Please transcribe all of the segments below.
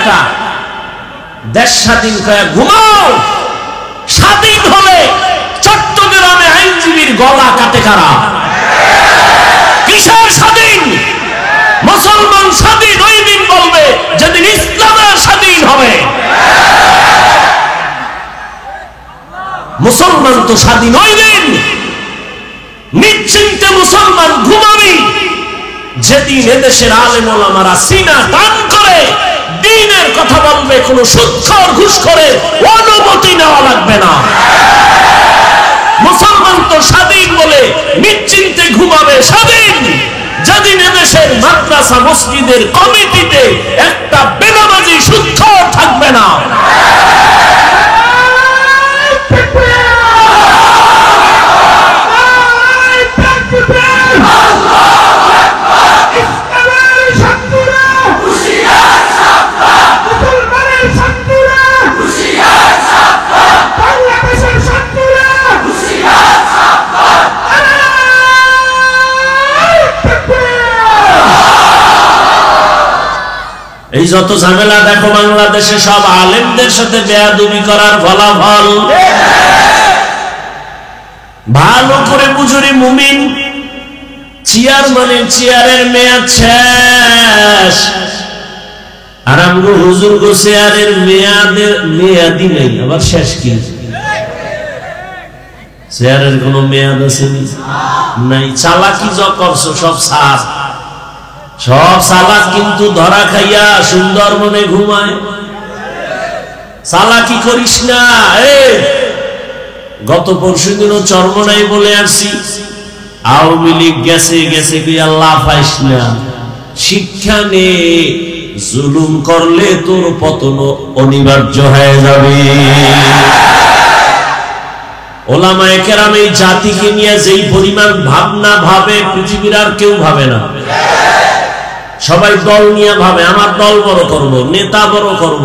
বেটা দেশ স্বাধীন করে ঘুমাও। স্বাধীন হলে চট্টগ্রামে আইনজীবীর গলা কাটে কারা? কিসের স্বাধীন? মুসলমান স্বাধীন ওই দিন বলবে যেদিন ইসলামের স্বাধীন হবে। মুসলমান তো স্বাধীন ওই দিন, নিশ্চিন্তে মুসলমান ঘুমাবি যেদিন এদেশের আলেম ওলামারা সিনা টান করে দ্বীনের কথা বলবে। কোন সুদখোর ঘুষখোরের অনুমতি নেওয়া লাগবে না। মুসলমান তো স্বাধীন বলে নিশ্চিন্তে ঘুমাবে স্বাধীন যেদিন এদেশের মাদ্রাসা মসজিদের কমিটিতে একটা বেনামাজি সুদখোর থাকবে না। এই যত ঝামেলা দেখো বাংলাদেশে সব আলেমদের সাথে বেয়াদবি করার ফলাফল। ভালো করে বুঝুরি মুমিন, চেয়ারম্যানের চেয়ারের মেয়াদ শেষ, আর আমগো হুজুর গো চেয়ারের মেয়াদই নেই, আবার শেষ কি? চেয়ারের কোন মেয়াদ আছে নাই? চালাকি যা করছো সব সার, সব চালাক কিন্তু ধরা খাইয়া সুন্দরবনে ঘুমায়। চালাকি করিস না। গত পরশুদিনও চরমনাই বলে আসছি, আওয়ামী লীগ গেছে গেছে কি আল্লাহ পাইস না। শিক্ষা নে, জুলুম করলে তোর পতন অনিবার্য হয়ে যাবে। ওলামায়ে কেরাম এই জাতিকে নিয়ে যেই পরিমাণ ভাবনা ভাবে পৃথিবীর আর কেউ ভাবে না। সবাই দল নিয়ে ভাবে, আমার দল বড় করব, নেতা বড় করব,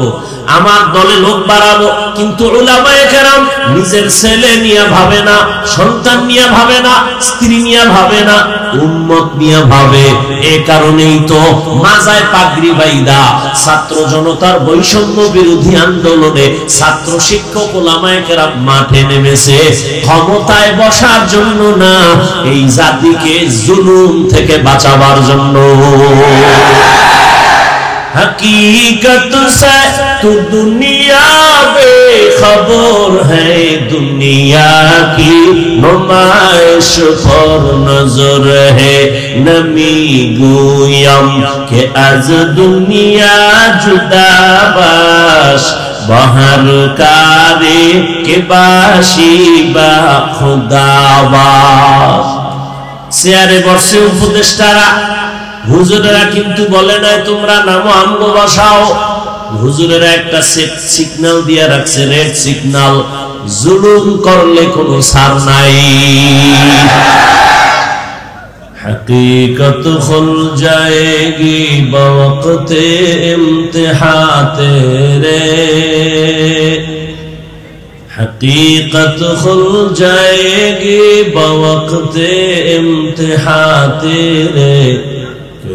আমার দলে লোক বাড়াবো। কিন্তু উলামায়ে কেরাম নিজের ছেলে নিয়ে ভাবে না, সন্তান নিয়ে ভাবে না, স্ত্রী নিয়ে ভাবে না, উম্মত নিয়ে ভাবে। এ কারণেই তো মাজায় পাগড়ি বাইদা ছাত্র জনতার বৈষম্য বিরোধী আন্দোলনে ছাত্র শিক্ষক উলামায়ে কেরাম মাঠে নেমেছে ক্ষমতায় বসার জন্য না, এই জাতিকে জুলুম থেকে বাঁচাবার জন্য। हकीकत से तू दुनिया बेखबर है, दुनिया की नुमाइश पर नजर है। नमी गोयम के आज दुनिया जुदा बाश, बहर कारे के बाशी बा खुदाबाश। চেয়ারে বসে উপদেষ্টারা হুজুরেরা কিন্তু বলে নাই তোমরা নামো আমগো বসাও। হুজুরেরা একটা সিগন্যাল দিয়ে রাখছে, রেড সিগন্যাল। জুলুম করলে কোনো ছাড় নাই। हकीकत खुल जाएगी बवक़्ते इम्तिहां तेरे, हकीकत खुल जाएगी बवक़्ते इम्तिहां तेरे।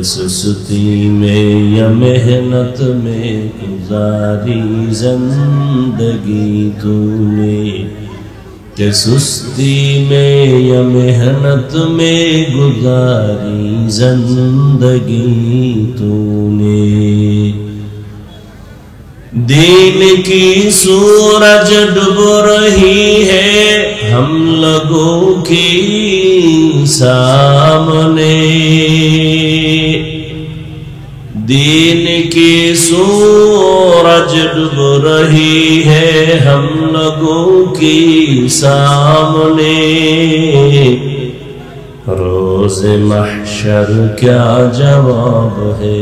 सुस्ती में या मेहनत में गुजारी जिंदगी तूने, के सुस्ती में या मेहनत में गुजारी जिंदगी तूने। दीन की सूरज डूब रही है हम लोगों की सामने, दीन की सूरज डूब रही है हम लोगों की सामने। रोज़ महशर क्या जवाब है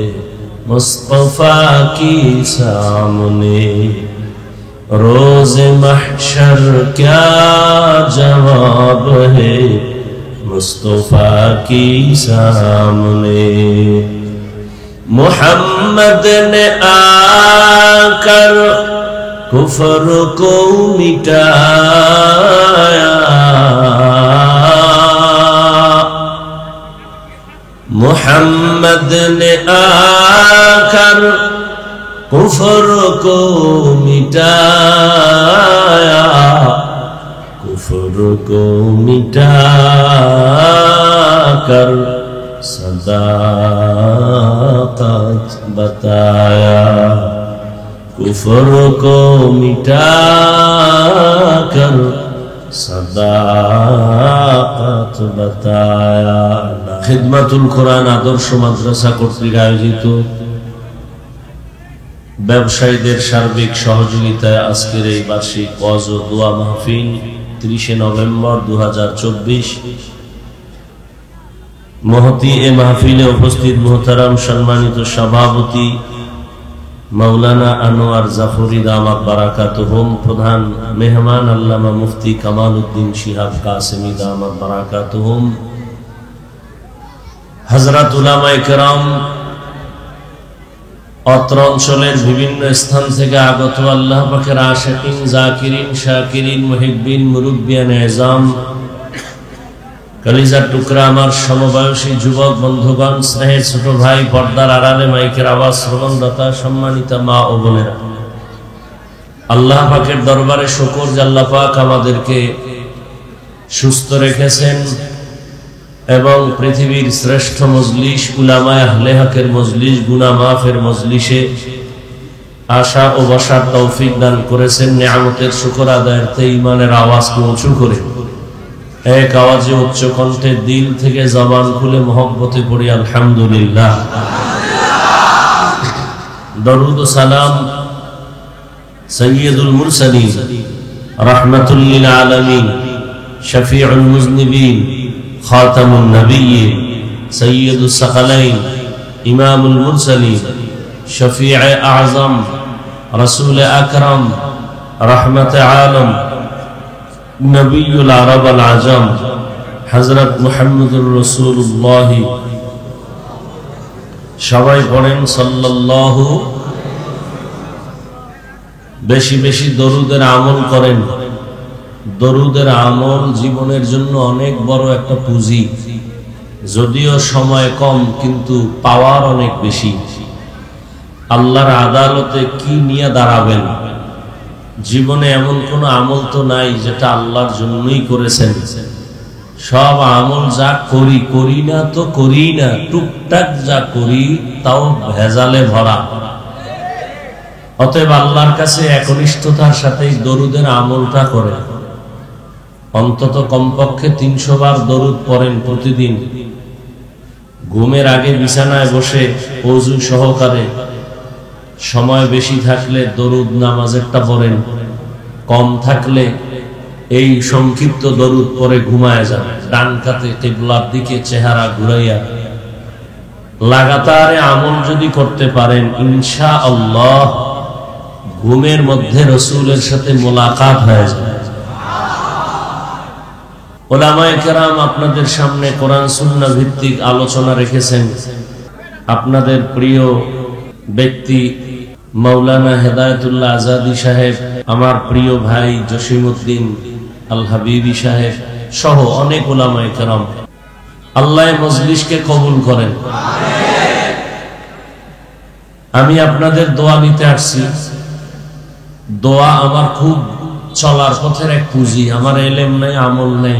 मुस्तफा की सामने, रोज़ महशर क्या जवाब है मुस्तफा की सामने। मोहम्मद ने आकर कुफर को मिटाया, मोहम्मद ने आकर कुफ्र को मिटाया, कुफ्र को मिटा कर सदाकत बताया, कुफ्र को मिटा कर सदाकत बताया। খিদমাতুল কোরআন আদর্শ মাদ্রাসা কর্তৃক আয়োজিত ব্যবসায়ীদের সার্বিক সহযোগিতায় আজকের এই বার্ষিক ওয়াজ ও দোয়া মাহফিল 30 নভেম্বর 2024 মহতি এ মাহফিলে উপস্থিত মুহতারাম সম্মানিত সভাপতি মাওলানা আনোয়ার জাফরি দামাত বারাকাতুহুম, প্রধান মেহমান আল্লামা মুফতি কামাল উদ্দিন শিহাব কাসেমি দামাত বারাকাতুহুম, হযরত উলামায়ে কেরাম, অত্র অঞ্চলের বিভিন্ন স্থান থেকে আগত আল্লাহ পাকের আশিকিন, জাকিরিন, শাকিরিন, মুহিব্বিন, মুরব্বিয়ান এজাম, কলিজার টুকরা আমার সমবয়সী যুবক বন্ধুগণ, স্নেহের ছোট ভাই, পর্দার আড়ালে মাইকের আওয়াজ শ্রবণদাতা, সম্মানিত মা ও বোনেরা, আল্লাহ পাকের দরবারে শুকর যে আল্লাহ পাক আমাদেরকে সুস্থ রেখেছেন এবং পৃথিবীর শ্রেষ্ঠ মজলিস উলামায়ে আহলে হকের মজলিস, গুনাহ মাফের মজলিসে আশা ও বসার তৌফিক দান করেছেন। নিয়ামতের শুকর আদায়ার্থে ঈমানের আওয়াজকে উঁচু করে এক আওয়াজে উচ্চ কণ্ঠে দিল থেকে জবান খুলে মহব্বতে পড়ি আলহামদুলিল্লাহ। দরুদ ও সালাম সাইয়্যিদুল মুরসালিন, রাহমাতুল লিল আলামিন, শফিউল মুজনিবিন, খাতামুন নবিয়্যিন, সাইয়্যিদুস সাকালাইন, ইমামুল মুরসালিন, শফিয়ে আযম, রাসূল আকরাম, রহমতে আলম, নবিয়ুল আরব আল আজম, হযরত মুহাম্মদুর রাসূলুল্লাহ, সবাই পড়েন সাল্লাল্লাহু। বেশি বেশি দরুদের আমল করেন। দরুদের আমল জীবনের জন্য অনেক বড় একটা পুঁজি, যদিও সময় কম কিন্তু পাওয়ার অনেক বেশি। আল্লাহর আদালতে কি নিয়ে দাঁড়াবেন? জীবনে এমন কোন আমল তো নাই যেটা আল্লাহর জন্যই করেছেন। সব আমল যা করি, করি না তো করি না, টুকটাক যা করি তাও ভেজালে ভরা। অতএব আল্লাহর কাছে একনিষ্ঠতার সাথে দরুদের আমলটা করে। অন্তত কমপক্ষে 300 বার দরুদ পড়েন প্রতিদিন। ঘুমের আগে বিছানায় বসে ওযু সহকারে, সময় বেশি থাকলে দরুদ নামাজেরটা পড়েন, কম থাকলে এই সংক্ষিপ্ত দরুদ পড়ে ঘুমায় যান। ডান কাতে কিবলার দিকে চেহারা ঘুরাইয়া লাগাতার আমল যদি করতে পারেন, ইনশাআল্লাহ ঘুমের মধ্যে রাসূলের সাথে মোলাকাত হয়ে যাবে। উলামায়ে কেরাম আপনাদের সামনে কোরআন সুন্নাহ ভিত্তিক আলোচনা রেখেছেন। আপনাদের প্রিয় ব্যক্তি মাওলানা হেদায়েতুল্লাহ আজাদি সাহেব, আমার প্রিয় ভাই জসিমউদ্দিন আল হাবিবি সাহেব সহ অনেক উলামায়ে কেরাম, আল্লাহ মজলিসকে কবুল করেন। আমি আপনাদের দোয়া নিতে আসছি। দোয়া আমার খুব চলার পথের এক পুঁজি। আমার এলেম নাই, আমল নাই,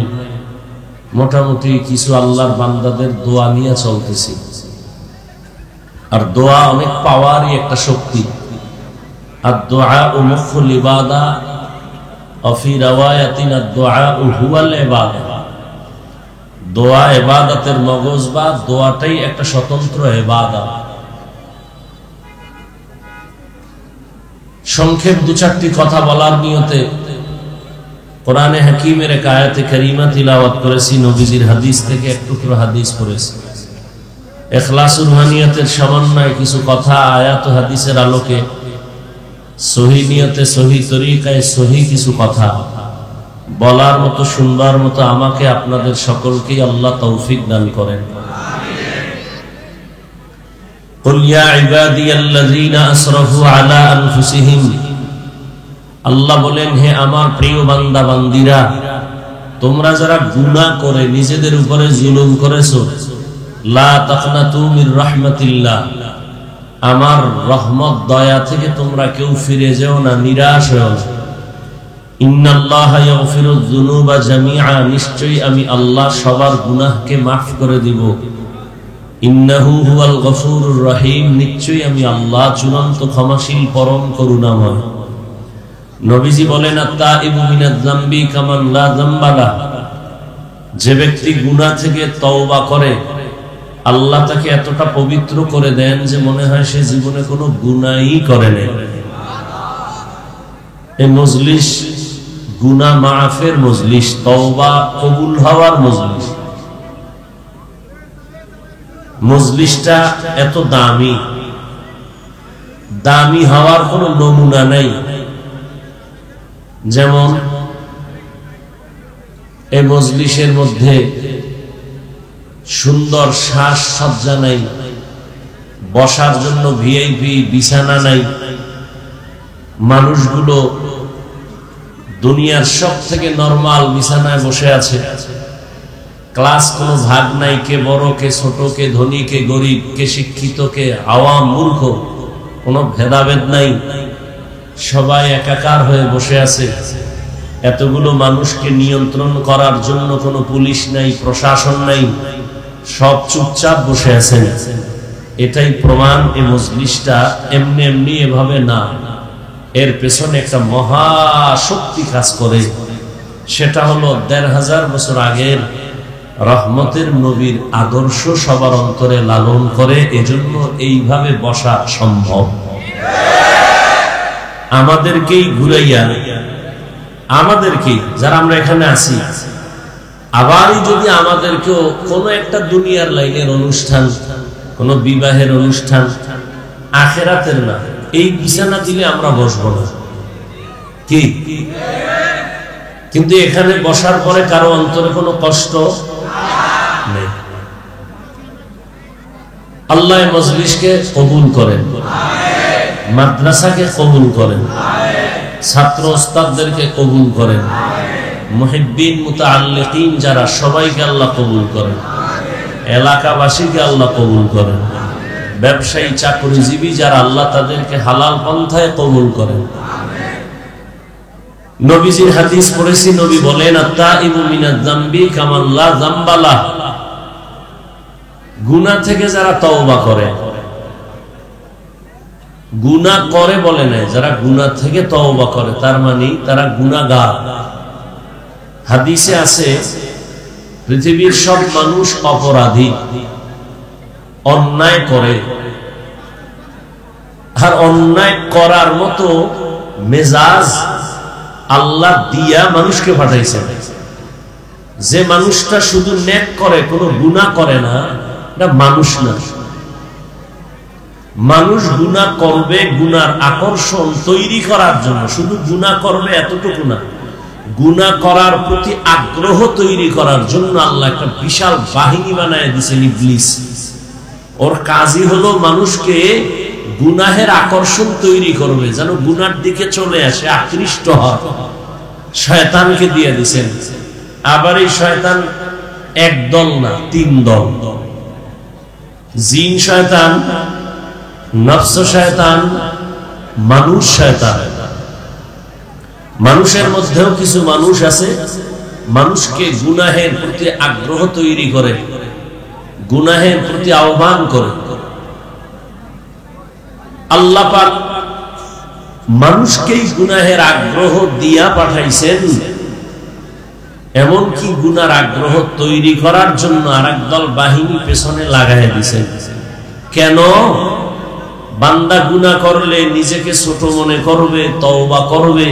মোটামুটি কিছু আল্লাহর বান্দাদের দোয়া নিয়ে চলতেছি। আর দোয়া অনেক পাওয়ারই একটা শক্তি। আর দোয়া ও মুখুল ইবাদা, অফি রাওয়ায়াতিন আদ-দুআ হুয়াল ইবাদা। দোয়া ইবাদতের মগজ বা দোয়াটাই একটা স্বতন্ত্র ইবাদত। সংক্ষেপ 2-4টি কথা বলার নিয়তে কোরআনে হাকিমের এক আয়াতে কারিমা তিলাওয়াত করেছি। নবীজির হাদিস থেকে এক টুকরো হাদিস পড়েছি। ইখলাসুর রুহানিয়াতের সমন্বয়ে কিছু কথা আয়াত ও হাদিসের আলোকে সহি নিয়তে, সহি তরিকায়, সহি কিছু কথা বলার মতো, শুনবার মতো আমাকে আপনাদের সকলকেই আল্লাহ তৌফিক দান করেন। কুল ইয়া ইবাদিয়াল্লাযীনা আসরাফু আলা আনফুসিহিম, আল্লাহ বলেন, হে আমার প্রিয় বান্দা বান্দিরা, তোমরা যারা গুনাহ করে নিজেদের উপরে জুলুম করেছো, লা তাকনাতু মির রাহমাতিল্লাহ, আমার রহমত দয়া থেকে তোমরা কেউ ফিরে যেও না, নিরাশ হও না। ইন্নাল্লাহা ইয়াগফিরুয যুনুবা জামিআ, নিশ্চয়ই আমি আল্লাহ সবার গুনাহকে মাফ করে দিব। ইন্নাহু হুয়াল গফুরুর রহিম, নিশ্চয়ই আমি আল্লাহ চূড়ান্ত ক্ষমাশীল পরম করুণাময়। নবীজি বলেন আত-তাইবু মিনাজ যামবি কামান লা যামবা লাহ, যে ব্যক্তি গুনাহ থেকে তওবা করে আল্লাহ তাকে এতটা পবিত্র করে দেন যে মনে হয় সে জীবনে কোনো গুনাহই করে নাই। এই মজলিস গুনাহ মাফের মজলিস, তওবা কবুল হওয়ার মজলিস। মজলিসটা এত দামি, দামি হওয়ার কোনো নমুনা নাই। যেমন এই মজলিসের মধ্যে সুন্দর সাজসজ্জা নাই, বসার জন্য ভিআইপি বিছানা নাই, মানুষগুলো দুনিয়ার সব থেকে নরমাল বিছানায় বসে আছে, ক্লাস কোনো ভাগ নাই, কে বড় কে ছোট, কে ধনী কে গরিব, কে শিক্ষিত কে আওয়াম মূর্খ, কোনো ভেদাভেদ নাই, সবাই একাকার হয়ে বসে আছে। এতগুলো মানুষকে নিয়ন্ত্রণ করার জন্য কোনো পুলিশ নাই, প্রশাসন নাই, সব চুপচাপ বসে আছেন। এটাই প্রমাণ এই মজলিসটা এমনি এমনি এভাবে না, এর পেছনে একটা মহা শক্তি কাজ করে। সেটা হলো ১৫০০ বছর আগের রহমতের নবীর আদর্শ সবার অন্তরে লালন করে, এজন্য এইভাবে বসা সম্ভব। আমাদেরকেই ঘুরাইয়া, আমাদেরকে যারা আমরা এখানে আছি, আবারই যদি আমাদেরকেও কোনো একটা দুনিয়ার লাইনের অনুষ্ঠান, কোন বিবাহের অনুষ্ঠান, আখেরাতের না, এই বিছানা দিলে আমরা বসবো না, কি? কিন্তু এখানে বসার পরে কারো অন্তরে কোনো কষ্ট নেই। আল্লাহ মজলিসকে কবুল করেন, মাদ্রাসাকে কবুল করেন, ছাত্র ওস্তাদদেরকে কবুল করেন, মুহিব্বিন মুতাআল্লিকিন যারা সবাইকে আল্লাহ কবুল করেন, এলাকাবাসীকে আল্লাহ কবুল করেন, ব্যবসায়ী চাকরিজীবী যারা আল্লাহ তাদেরকে হালাল পন্থায় কবুল করেন। নবীজির হাদিস পড়েছি, নবী বলেন আত-তাইবু মিনাজ যামবি কামান লা যামবা লাহ, গুনাহ থেকে যারা তওবা করে, গুনাহ করে বলে নাই, যারা গুনাহ থেকে তওবা করে তার মানে তারা গুনাহগার। হাদিসে আছে পৃথিবীর সব মানুষ অপরাধী, অন্যায় করে, আর অন্যায় করার মতো মেজাজ আল্লাহ দিয়া মানুষকে পাঠাইছে। যে মানুষটা শুধু নেক করে, কোনো গুনাহ করে না, এটা মানুষ না। মানুষ গুনাহ করবে গুনার আকর্ষণ তৈরি করার জন্য, শুধু গুনাহ করবে এতটুকু না, গুনাহ করার প্রতি আগ্রহ তৈরি করার জন্য আল্লাহ একটা বিশাল বাহিনী বানায় দিয়েছেন, ইবলিস। ওর কাজই হলো মানুষকে গুনাহের আকর্ষণ তৈরি করবে, যেন গুনার দিকে চলে আসে, আকৃষ্ট হয়। শয়তানকে দিয়ে দিয়েছেন। আবার এই শয়তান এক দল না, ৩ দল। জিন শয়তান, নফস শয়তান, মানুষ শয়তান। মানুষের মধ্যেও কিছু মানুষ আছে মানুষকে গুনাহের প্রতি আগ্রহ তৈরি করে, গুনাহের প্রতি আহ্বান করে। আল্লাহ পাক মানুষকেই গুনাহের আগ্রহ দিয়া পাঠাইছেন, এমনকি গুনার আগ্রহ তৈরি করার জন্য আরেক দল বাহিনী পেছনে লাগাই দিয়েছেন। কেন? বান্দা গুনাহ করলে নিজেকে ছোট মনে করবে, তওবা করবে,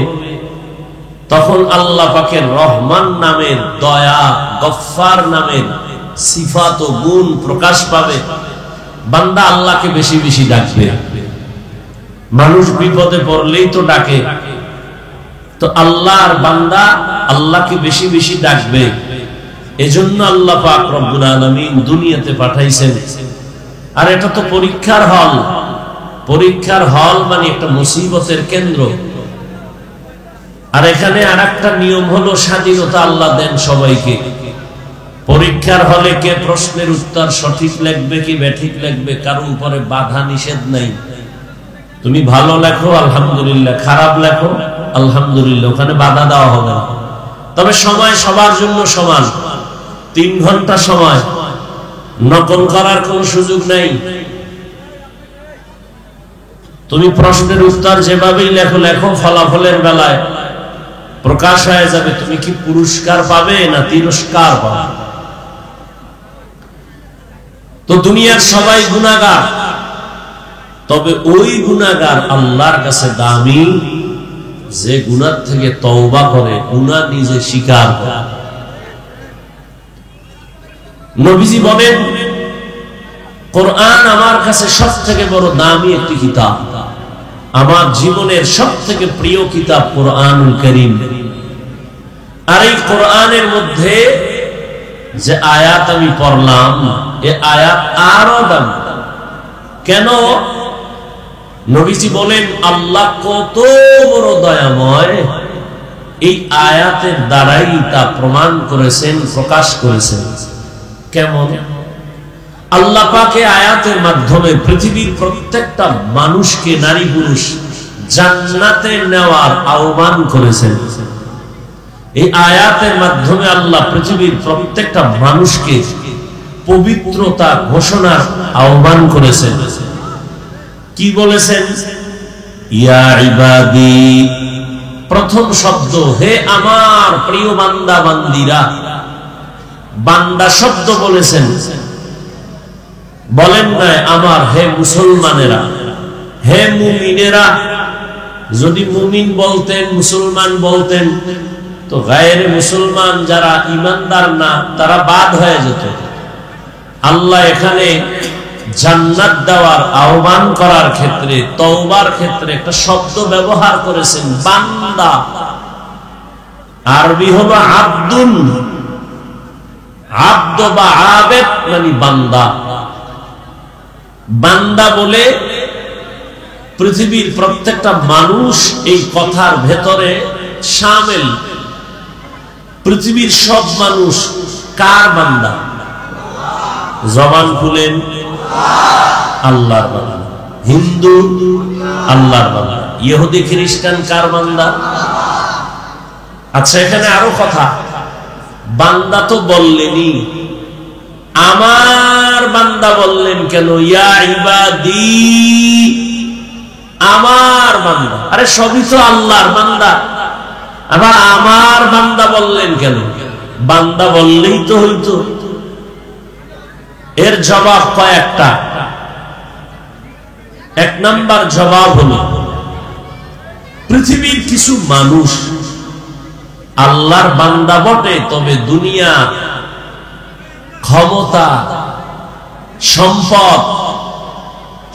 তখন আল্লাহ পাকের রহমান নামের, দয়া, গফফার নামের সিফাত ও গুণ প্রকাশ পাবে। বান্দা আল্লাহকে বেশি বেশি ডাকবে। মানুষ বিপদে পড়লেই তো ডাকে, তো আল্লাহর বান্দা আল্লাহকে বেশি বেশি ডাকবে। এজন্য আল্লাহ পাক রব্বুল আলামিন দুনিয়াতে পাঠাইছেন। আর এটা তো পরীক্ষার হল। পরীক্ষার হল মানে একটা মুসিবতের কেন্দ্র। আর এখানে আরেকটা নিয়ম হলো স্বাধীনতা আল্লাহ দেন সবাইকে। পরীক্ষার হলে কে প্রশ্নের উত্তর সঠিক লিখবে কি ব্যাঠিক লিখবে কারো উপরে বাধা নিষেধ নাই। তুমি ভালো লেখো আলহামদুলিল্লাহ, খারাপ লেখো আলহামদুলিল্লাহ, ওখানে বাধা দেওয়া হবে না। তবে সময় সবার জন্য সমান, 3 ঘন্টা সময়, নকল করার কোনো সুযোগ নাই। তুমি প্রশ্নের উত্তর যেভাবেই লেখো লেখো, ফলাফলের বেলায় প্রকাশ হয়ে যাবে তুমি কি পুরস্কার পাবে না তিরস্কার পাবে। তো দুনিয়ার সবাই গুনাহগার, তবে ওই গুনাহগার আল্লাহর কাছে দামি যে গুনাহ থেকে তওবা করে, গুনাহ নিজে স্বীকার করে। নবীজি বলেন, কোরআন আমার কাছে সবথেকে বড় দামি একটি কিতাব, আমার জীবনের সবথেকে প্রিয় কিতাব কোরআনুল কারীম। আর এই কোরআনের মধ্যে যে আয়াত আমি পড়লাম, এই আয়াত আরো দামি। কেন? নবীজি বলেন আল্লাহ কত বড় দয়াময়, এই আয়াতের দ্বারাই তা প্রমাণ করেছেন, প্রকাশ করেছেন। কেমন? আল্লাহ পাকে আয়াতের মাধ্যমে পৃথিবীর প্রত্যেকটা মানুষকে, নারী পুরুষ, জান্নাতে নেওয়ার আহ্বান করেছেন। এই আয়াতের মাধ্যমে আল্লাহ পৃথিবীর প্রত্যেকটা মানুষকে পবিত্রতা ঘোষণার আহ্বান করেছেন। কি বলেছেন? ইয়া ইবাদি, প্রথম শব্দ হে আমার প্রিয় বান্দা বান্দিরা। বান্দা শব্দ বলেছেন, বলেন না আমার হে মুসলমানেরা, হে মুমিনেরা। যদি মুমিন বলতেন, মুসলমান বলতেন, তো গায়ের মুসলমান যারা ইমানদার না তারা বাদ হয়ে যেত। আল্লাহ এখানে জান্নাত দেওয়ার আহ্বান করার ক্ষেত্রে, তওবার ক্ষেত্রে একটা শব্দ ব্যবহার করেছেন, বান্দা। আরবি হলো আব্দুন, আব্দ বা আবেদ মানে বান্দা। বান্দা বলে পৃথিবীর প্রত্যেকটা মানুষ এই কথার ভেতরে শামিল। পৃথিবীর সব মানুষ কার বান্দা? জবান খুলেন, আল্লাহর বান্দা। হিন্দু আল্লাহর বান্দা, ইহুদি খ্রিস্টান কার বান্দা? আচ্ছা, এখানে আরো কথা, বান্দা তো বললেনই, আমার বান্দা বললেন কেন? ইয়া ইবাদি, আমার বান্দা। আরে সবই তো আল্লাহর বান্দা, আবার আমার বান্দা বললেন কেন? বান্দা বললেই তো হইতো। এর জবাব কয়েকটা। 1 নাম্বার জবাব হলো, পৃথিবীর কিছু মানুষ আল্লাহর বান্দা বটে, তবে দুনিয়া, ক্ষমতা, সম্পদ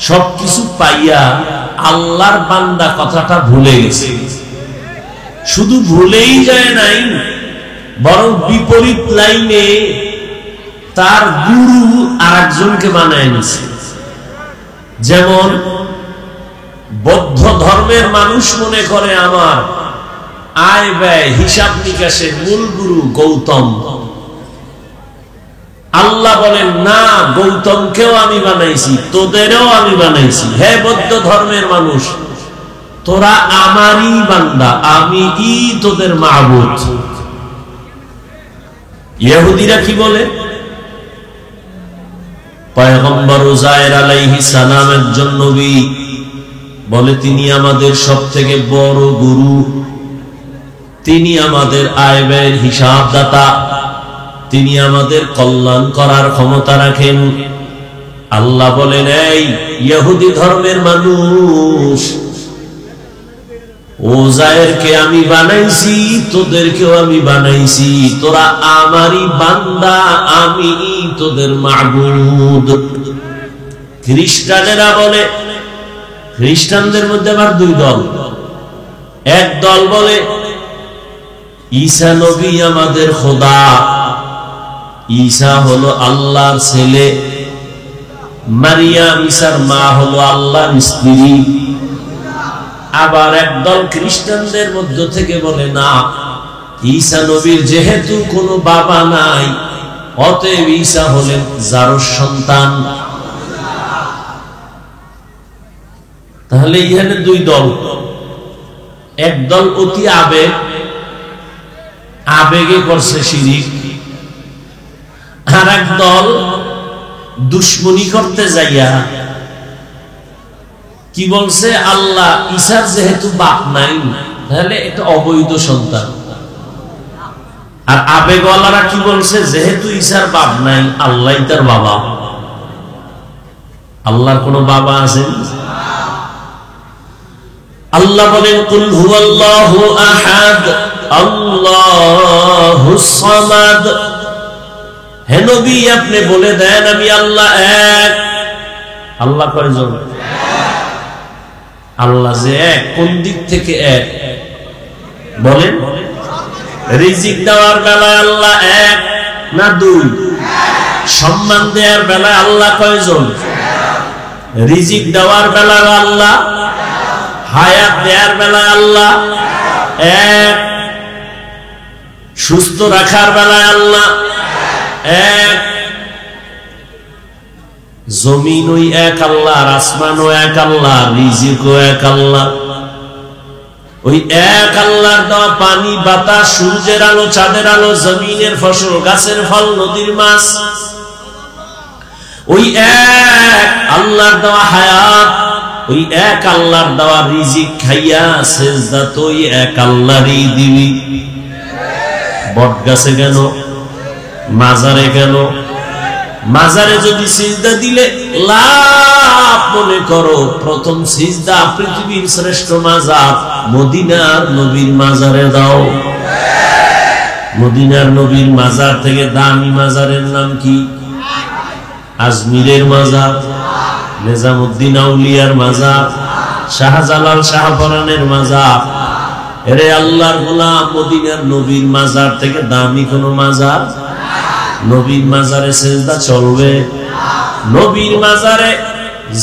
সবকিছু পাইয়া আল্লাহর বান্দা কথাটা ভুলে গেছে। শুধু ভুলেই যায় নাই, বরং বিপরীত লাইনে তার গুরু আরেকজনকে বানায় নিছে। যেমন বৌদ্ধ ধর্মের মানুষ মনে করে আমার আয় ব্যয় হিসাব নিকাশের মূল গুরু গৌতম। আল্লাহ বলেন না, গৌতমকেও আমি বানাইছি, তোদেরও আমি বানাইছি। হে বৌদ্ধ ধর্মের মানুষ, তোরা আমারই বান্দা, আমি তোদের মাবুদ। ইহুদিরা কি বলে? পয়গম্বর উযায়ের আলাইহিস সালাম একজন নবী, বলে তিনি আমাদের সবথেকে বড় গুরু, তিনি আমাদের আয় ব্যয়ের হিসাবদাতা, তিনি আমাদের কল্যাণ করার ক্ষমতা রাখেন। আল্লাহ বলেন, এই ইহুদি ধর্মের মানুষ, উযায়েরকে আমি বানাইছি, তোদেরকেও আমি বানাইছি, তোরা আমারই বান্দা, আমি তোদের মাবুদ। খ্রিস্টানেরা বলে, খ্রিস্টানদের মধ্যে আবার 2 দল। এক দল বলে ঈসা নবী আমাদের খোদা, ঈসা হলো আল্লাহর ছেলে, মারিয়াম ঈসার মা হলো আল্লাহর স্ত্রী। আবার একদল খ্রিস্টানদের মধ্য থেকে বলে না, ঈসা নবীর যেহেতু কোনো বাবা নাই, অতএব ঈসা হলেন যারোর সন্তান। তাহলে এখানে দুই দল, এক দল অতি আবেগে করছে শিরিক, আর এক দল দুশ্মনী করতে যাইয়া কি বলছে, আল্লাহ ঈসার যেহেতু বাপ নাই তাহলে এটা অবৈধ সন্তান। আর আবেগওয়ালারা কি বলছে, যেহেতু ঈসার বাপ নাই আল্লাহই তার বাবা। আল্লাহর কোন বাবা আছে? আল্লাহ বলেন কুল হুয়াল্লাহু আহাদ আল্লাহুস সামাদ। হে নবী আপনি বলে দেন আমি আল্লাহ এক। আল্লাহ কয়জন? আল্লাহ যে এক, কোন দিক থেকে এক বলেন? রিজিক দেওয়ার বেলায় আল্লাহ এক না দুই? সম্মান দেওয়ার বেলায় আল্লাহ কয়জন? রিজিক দেওয়ার বেলায় আল্লাহ, হায়াত দেওয়ার বেলায় আল্লাহ এক, সুস্থ রাখার বেলায় আল্লাহ এক। জমিন ওই এক আল্লাহ, আসমানও এক আল্লাহ, রিজিকও এক আল্লাহ। ওই এক আল্লাহর দেওয়া পানি, বাতাস, সূর্যের আলো, চাঁদের আলো, জমিনের ফসল, গাছের ফল, নদীর মাছ, ওই এক আল্লাহর দেওয়া হায়াত, ওই এক আল্লাহর দেওয়া রিজিক খাইয়া সেজদা তো ওই এক আল্লাহরই দিবি। বট গাছে কেন, মাজারে কেন? মাজারে যদি সিজদা দিলে লাভ মনে করো, প্রথম সিজদা পৃথিবীর শ্রেষ্ঠ মাজার মদিনার নবীর মাজারে দাও। মদিনার নবীর মাজার থেকে দামি মাজারের নাম কি? আজমিরের মাজার, নিজামউদ্দিন আউলিয়ার মাজার, শাহজালাল শাহপরানের মাজার। এরে আল্লাহর গোলাম, মদিনার নবীর মাজার থেকে দামি কোন মাজার? নবীর মাজারে সেজদা চলবে? নবীর মাজারে,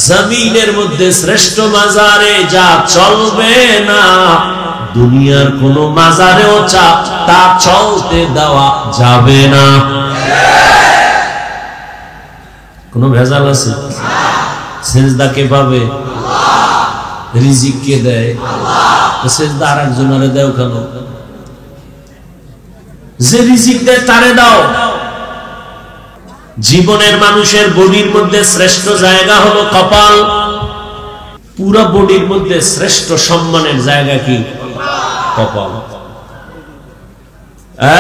জমিনের মধ্যে শ্রেষ্ঠ মাজারে যা চলবে না, দুনিয়ার কোন মাজারেও তা চলতে দেওয়া যাবে না। কোন ভেজাল আছে? সেজদা কে পাবে? রিজিক কে দেয়? সেজদা আর একজনের দেও কেন? যে রিজিক দেয় তারে দাও। জীবনের মানুষের বডির মধ্যে শ্রেষ্ঠ জায়গা হলো কপাল। পুরো বডির মধ্যে শ্রেষ্ঠ সম্মানের জায়গা কি? কপাল।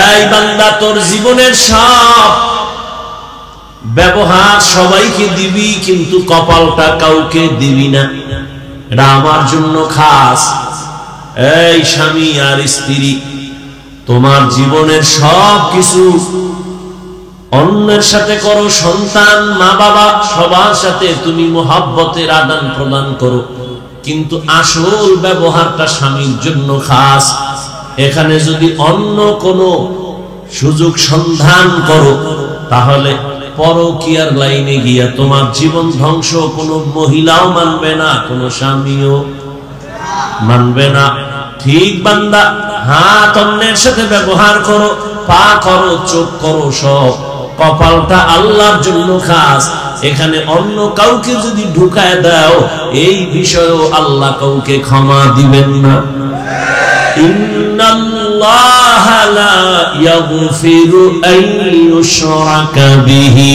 এই বান্দা, তোর জীবনের সব ব্যবহার সবাইকে দিবি, কিন্তু কপালটা কাউকে দিবি না। এটা আমার জন্য খাস। এই স্বামী আর স্ত্রী, তোমার জীবনের সব কিছু অন্যের সাথে করো, সন্তান, মা বাবা, সবার সাথে তুমি মোহাব্বতের আদান প্রদান করো, কিন্তু আসল ব্যবহারটা স্বামীর জন্য খাস। এখানে যদি অন্য কোনো সুযোগ সন্ধান করো, তাহলে পরকীয়ার লাইনে গিয়া তোমার জীবন ধ্বংস। কোনো মহিলাও মানবে না, কোনো স্বামীও মানবে না। ঠিক বান্দা, হাত অন্যের সাথে ব্যবহার করো, পা করো, চোখ করো, সব কপালটা আল্লাহর জন্য খাস। এখানে অন্য কাউকে যদি ঢুকায় দাও, এই বিষয়েও আল্লাহ কাউকে ক্ষমা দিবেন না। ইন্নাল্লাহা লা ইয়াগফিরু আন ইউশরাকা বিহি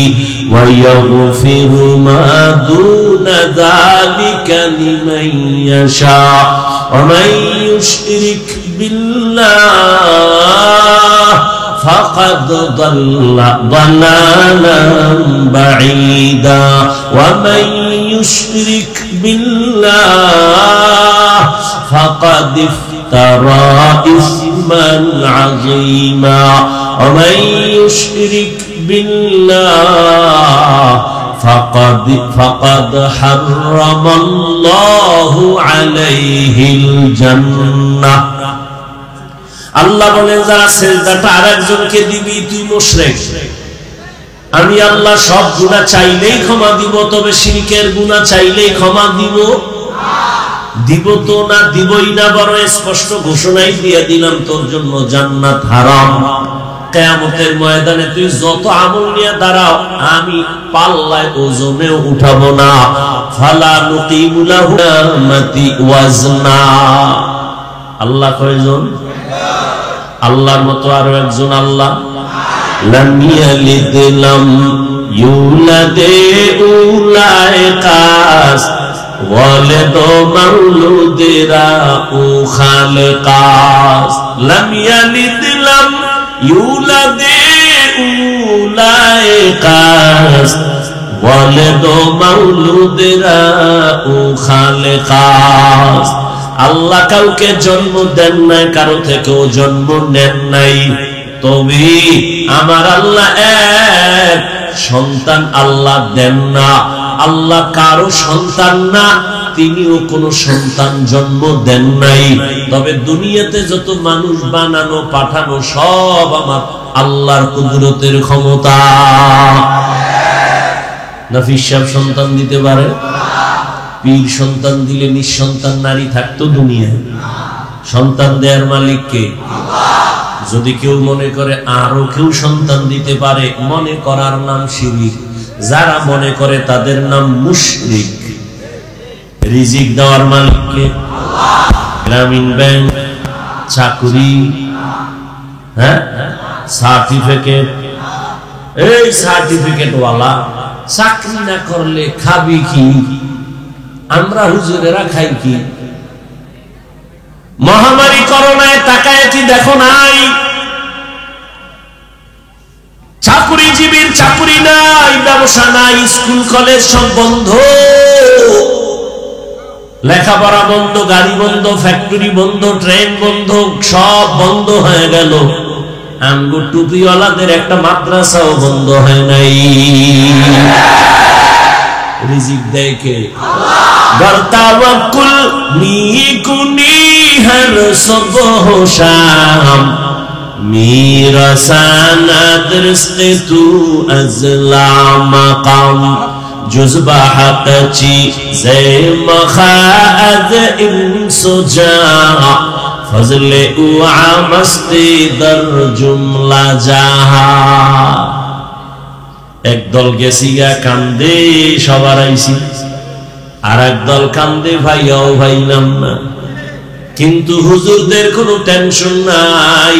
ওয়া ইয়াগফিরু মা দুনা যালিকা লিমান ইয়াশা ওয়া মান ইউশরিক বিল্লাহ فقد ضل ضلالا بعيدا ومن يشرك بالله فقد افترى إثما عظيما ومن يشرك بالله فقد حرم الله عليه الجنة। আল্লাহ বলেন, যারা সেজদাটা আরেকজনকে দিবি তুই মুশরিক। আমি আল্লাহ সব গুনাহ চাইলেই ক্ষমা দিব, তবে শিরকের গুনাহ চাইলেই ক্ষমা দিব তো না, দিবই না। বড় স্পষ্ট ঘোষণাই দিয়ে দিলাম, তোর জন্য জান্নাত হারাম। কিয়ামতের ময়দানে তুই যত আমল নিয়ে দাঁড়াও আমি পাল্লায় ওজনে উঠাবো না। ফালা নুকিমু লাহু কিয়ামাতি ওয়াজনা। আল্লাহ কয়জন? আল্লাহর মতো আরো একজন আল্লাহ। লাম ইয়ালিদ লাম ইউলাদ উলাইকাস ওয়ালিদ মাউলুদিরা ও খালিকাস। লাম ইয়ালিদ লাম ইউলাদ উলাইকাস ওয়ালিদ মাউলুদিরা ও খালিকাস। আল্লাহ কাউকে জন্ম দেন নাই, কারো থেকেও জন্ম নেন নাই, তবে আমার আল্লাহ এক, সন্তান আল্লাহ দেন না। আল্লাহ কারো সন্তান না, তিনিও কোনো সন্তান জন্ম দেন নাই। তবে দুনিয়াতে যত মানুষ বানানো পাঠানো সব আমার আল্লাহর কুদরতের ক্ষমতা। নাফিস সাহেব সন্তান দিতে পারে? পীর সন্তান দিলে নিঃসন্তান নারী থাকতো দুনিয়ায়? সন্তান দেয়ার মালিক কে? যদি কেউ মনে করে আরো কেউ সন্তান দিতে পারে, মনে করার নাম শিরক। যারা মনে করে তাদের নাম মুশরিক। রিজিক দেওয়ার মালিক কে? গ্রামীণ ব্যাংক, চাকরি, হ্যাঁ, সার্টিফিকেট, এই সার্টিফিকেট ওয়ালা চাকরি না করলে খাবি কি? আমরা হুজুরেরা খাই কি? মহামারী করোনায় তাকায় কি দেখো নাই? চাকরিজীবীর চাকরি নাই, ব্যবসা নাই, স্কুল কলেজ সব বন্ধ, লেখাপড়া বন্ধ, গাড়ি বন্ধ, ফ্যাক্টরি বন্ধ, ট্রেন বন্ধ, সব বন্ধ হয়ে গেল। আমগো টুপিওয়ালাদের একটা মাদ্রাসাও বন্ধ হয় নাই। রিজিক দেয় কে? বরতাওয়াক্কুল নিকুনি হর সুবহ শাম মিরাসানা দরস্তে তু আজলা মাকাম জুজবা হাকচি জে মখাদ ইনসুজা ফজলে উ আমস্তি দর জুমলা জাহা। একদল গেছিগা কান্দে সবার আইছি, আর একদল কান্দে ভাইয়াও ভাইলাম না। কিন্তু হুজুরদের কোনো টেনশন নাই।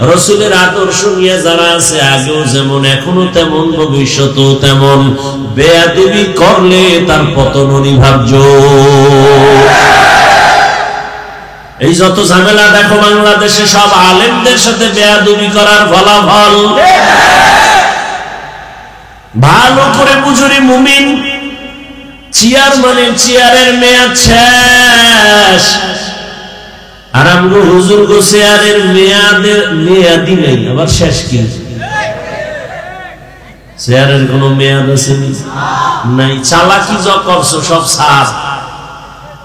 রসুলের আদর্শ নিয়ে যারা আছে, আগেও যেমন এখনো তেমন, ভবিষ্যতেও তেমন। বেয়াদবি করলে তার পতন অনিবার্য। এই যত ঝামেলা দেখো বাংলাদেশে, সব আলেমদের সাথে বেয়াদবি করার ফলাফল। ভালো করে বুঝুরি মুমিন, চেয়ারম্যানের চেয়ারের মেয়াদ শেষ, আর আমরা হুজুর গো চেয়ারের মেয়াদি নেই, আবার শেষ কি? চেয়ারের কোন মেয়াদ আছে নাই? চালাকি যা করছো সব সার,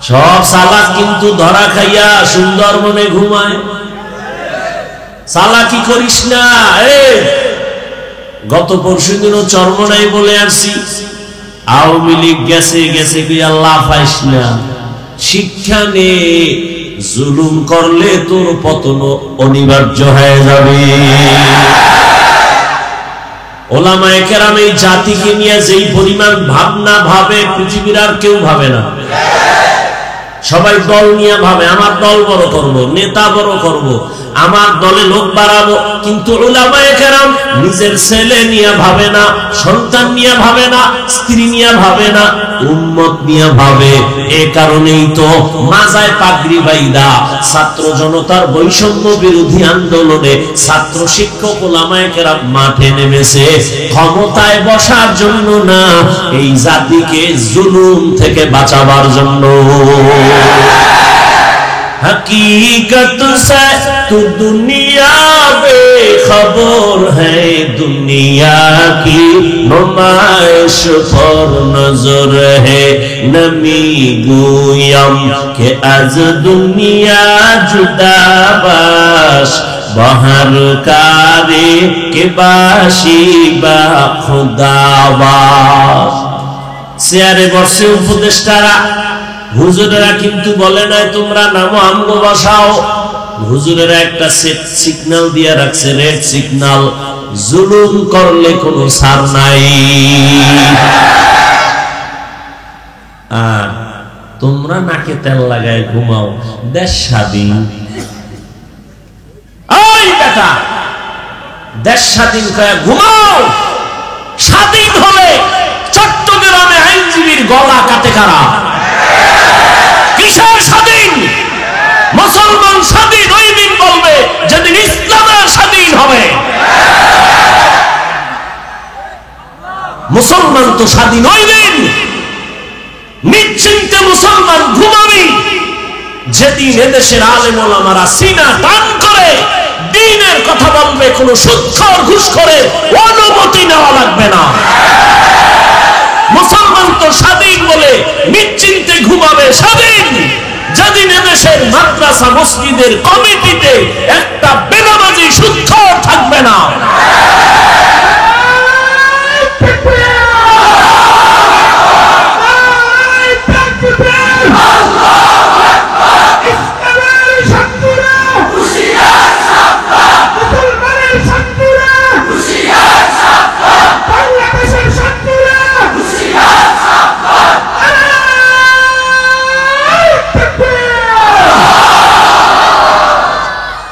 সব চালাক কিন্তু ধরা খাইয়া সুন্দরবনে ঘুমায়। চালাকি করিস না। গত পরশু দিনও চরমনাই বলে আসছি, আওয়ামী লীগ গেছে গেছে আল্লাহ পাইস না। শিক্ষা নে, জুলুম করলে তোর পতন অনিবার্য হয়ে যাবে। ওলামায়ে কেরাম এই জাতিকে নিয়ে যেই পরিমাণ ভাবনা ভাবে, পৃথিবীর আর কেউ ভাবে না। সবাই দল নিয়ে ভাবে, আমার দল বড় করব, নেতা বড় করব, আমার দলে লোক বাড়াবো। কিন্তু উলামায়ে কেরাম নিজের ছেলে নিয়ে ভাবে না, সন্তান নিয়ে ভাবে না, স্ত্রী নিয়ে ভাবে না, উম্মত নিয়ে ভাবে। এ কারণেই তো মাজায় পাগড়ি বাইদা ছাত্র জনতার বৈষম্য বিরোধী আন্দোলনে ছাত্র শিক্ষক উলামায়ে কেরাম মাঠে নেমেছে, ক্ষমতায় বসার জন্য না, এই জাতিকে জুলুম থেকে বাঁচাবার জন্য। हकीकत से तू दुनिया बेखबर है, दुनिया की नुमाइश पर नजर है। नमी गुयम के आज दुनिया जुदा बाश, बहर कारे के बाशी बा खुदाबाश। চেয়ারে বসে উপদেষ্টারা, হুজুরেরা কিন্তু বলে নাই তোমরা নামো আমগো বসাও। হুজুরেরা একটা সিগন্যাল দিয়ে রাখছে, রেড সিগন্যাল, জুলুম করলে কোনো ছাড় নাই। আর তোমরা নাকে তেল লাগায় ঘুমাও, দেশ স্বাধীন। ওই বেটা, দেশ স্বাধীন কয়ে ঘুমাও। স্বাধীন হলে চট্টগ্রামে আইনজীবীর গলা কাটে কারা? কিসের স্বাধীন? মুসলমান স্বাধীন ওই দিন বলবে যেদিন ইসলামের স্বাধীন হবে। মুসলমান তো স্বাধীন ওই দিন, নিশ্চিন্তে মুসলমান ঘুমাবি যেদিন এদেশের আলেম ওলামারা সিনা টান করে দ্বীনের কথা বলবে, কোন সুদখোর ঘুষখোরের অনুমতি নেওয়া লাগবে না। মুসলমান তো স্বাধীন বলে নিশ্চিন্তে ঘুমাবে স্বাধীন যেদিন এদেশের মাদ্রাসা মসজিদের কমিটিতে একটা বেনামাজি সুদখোর থাকবে না।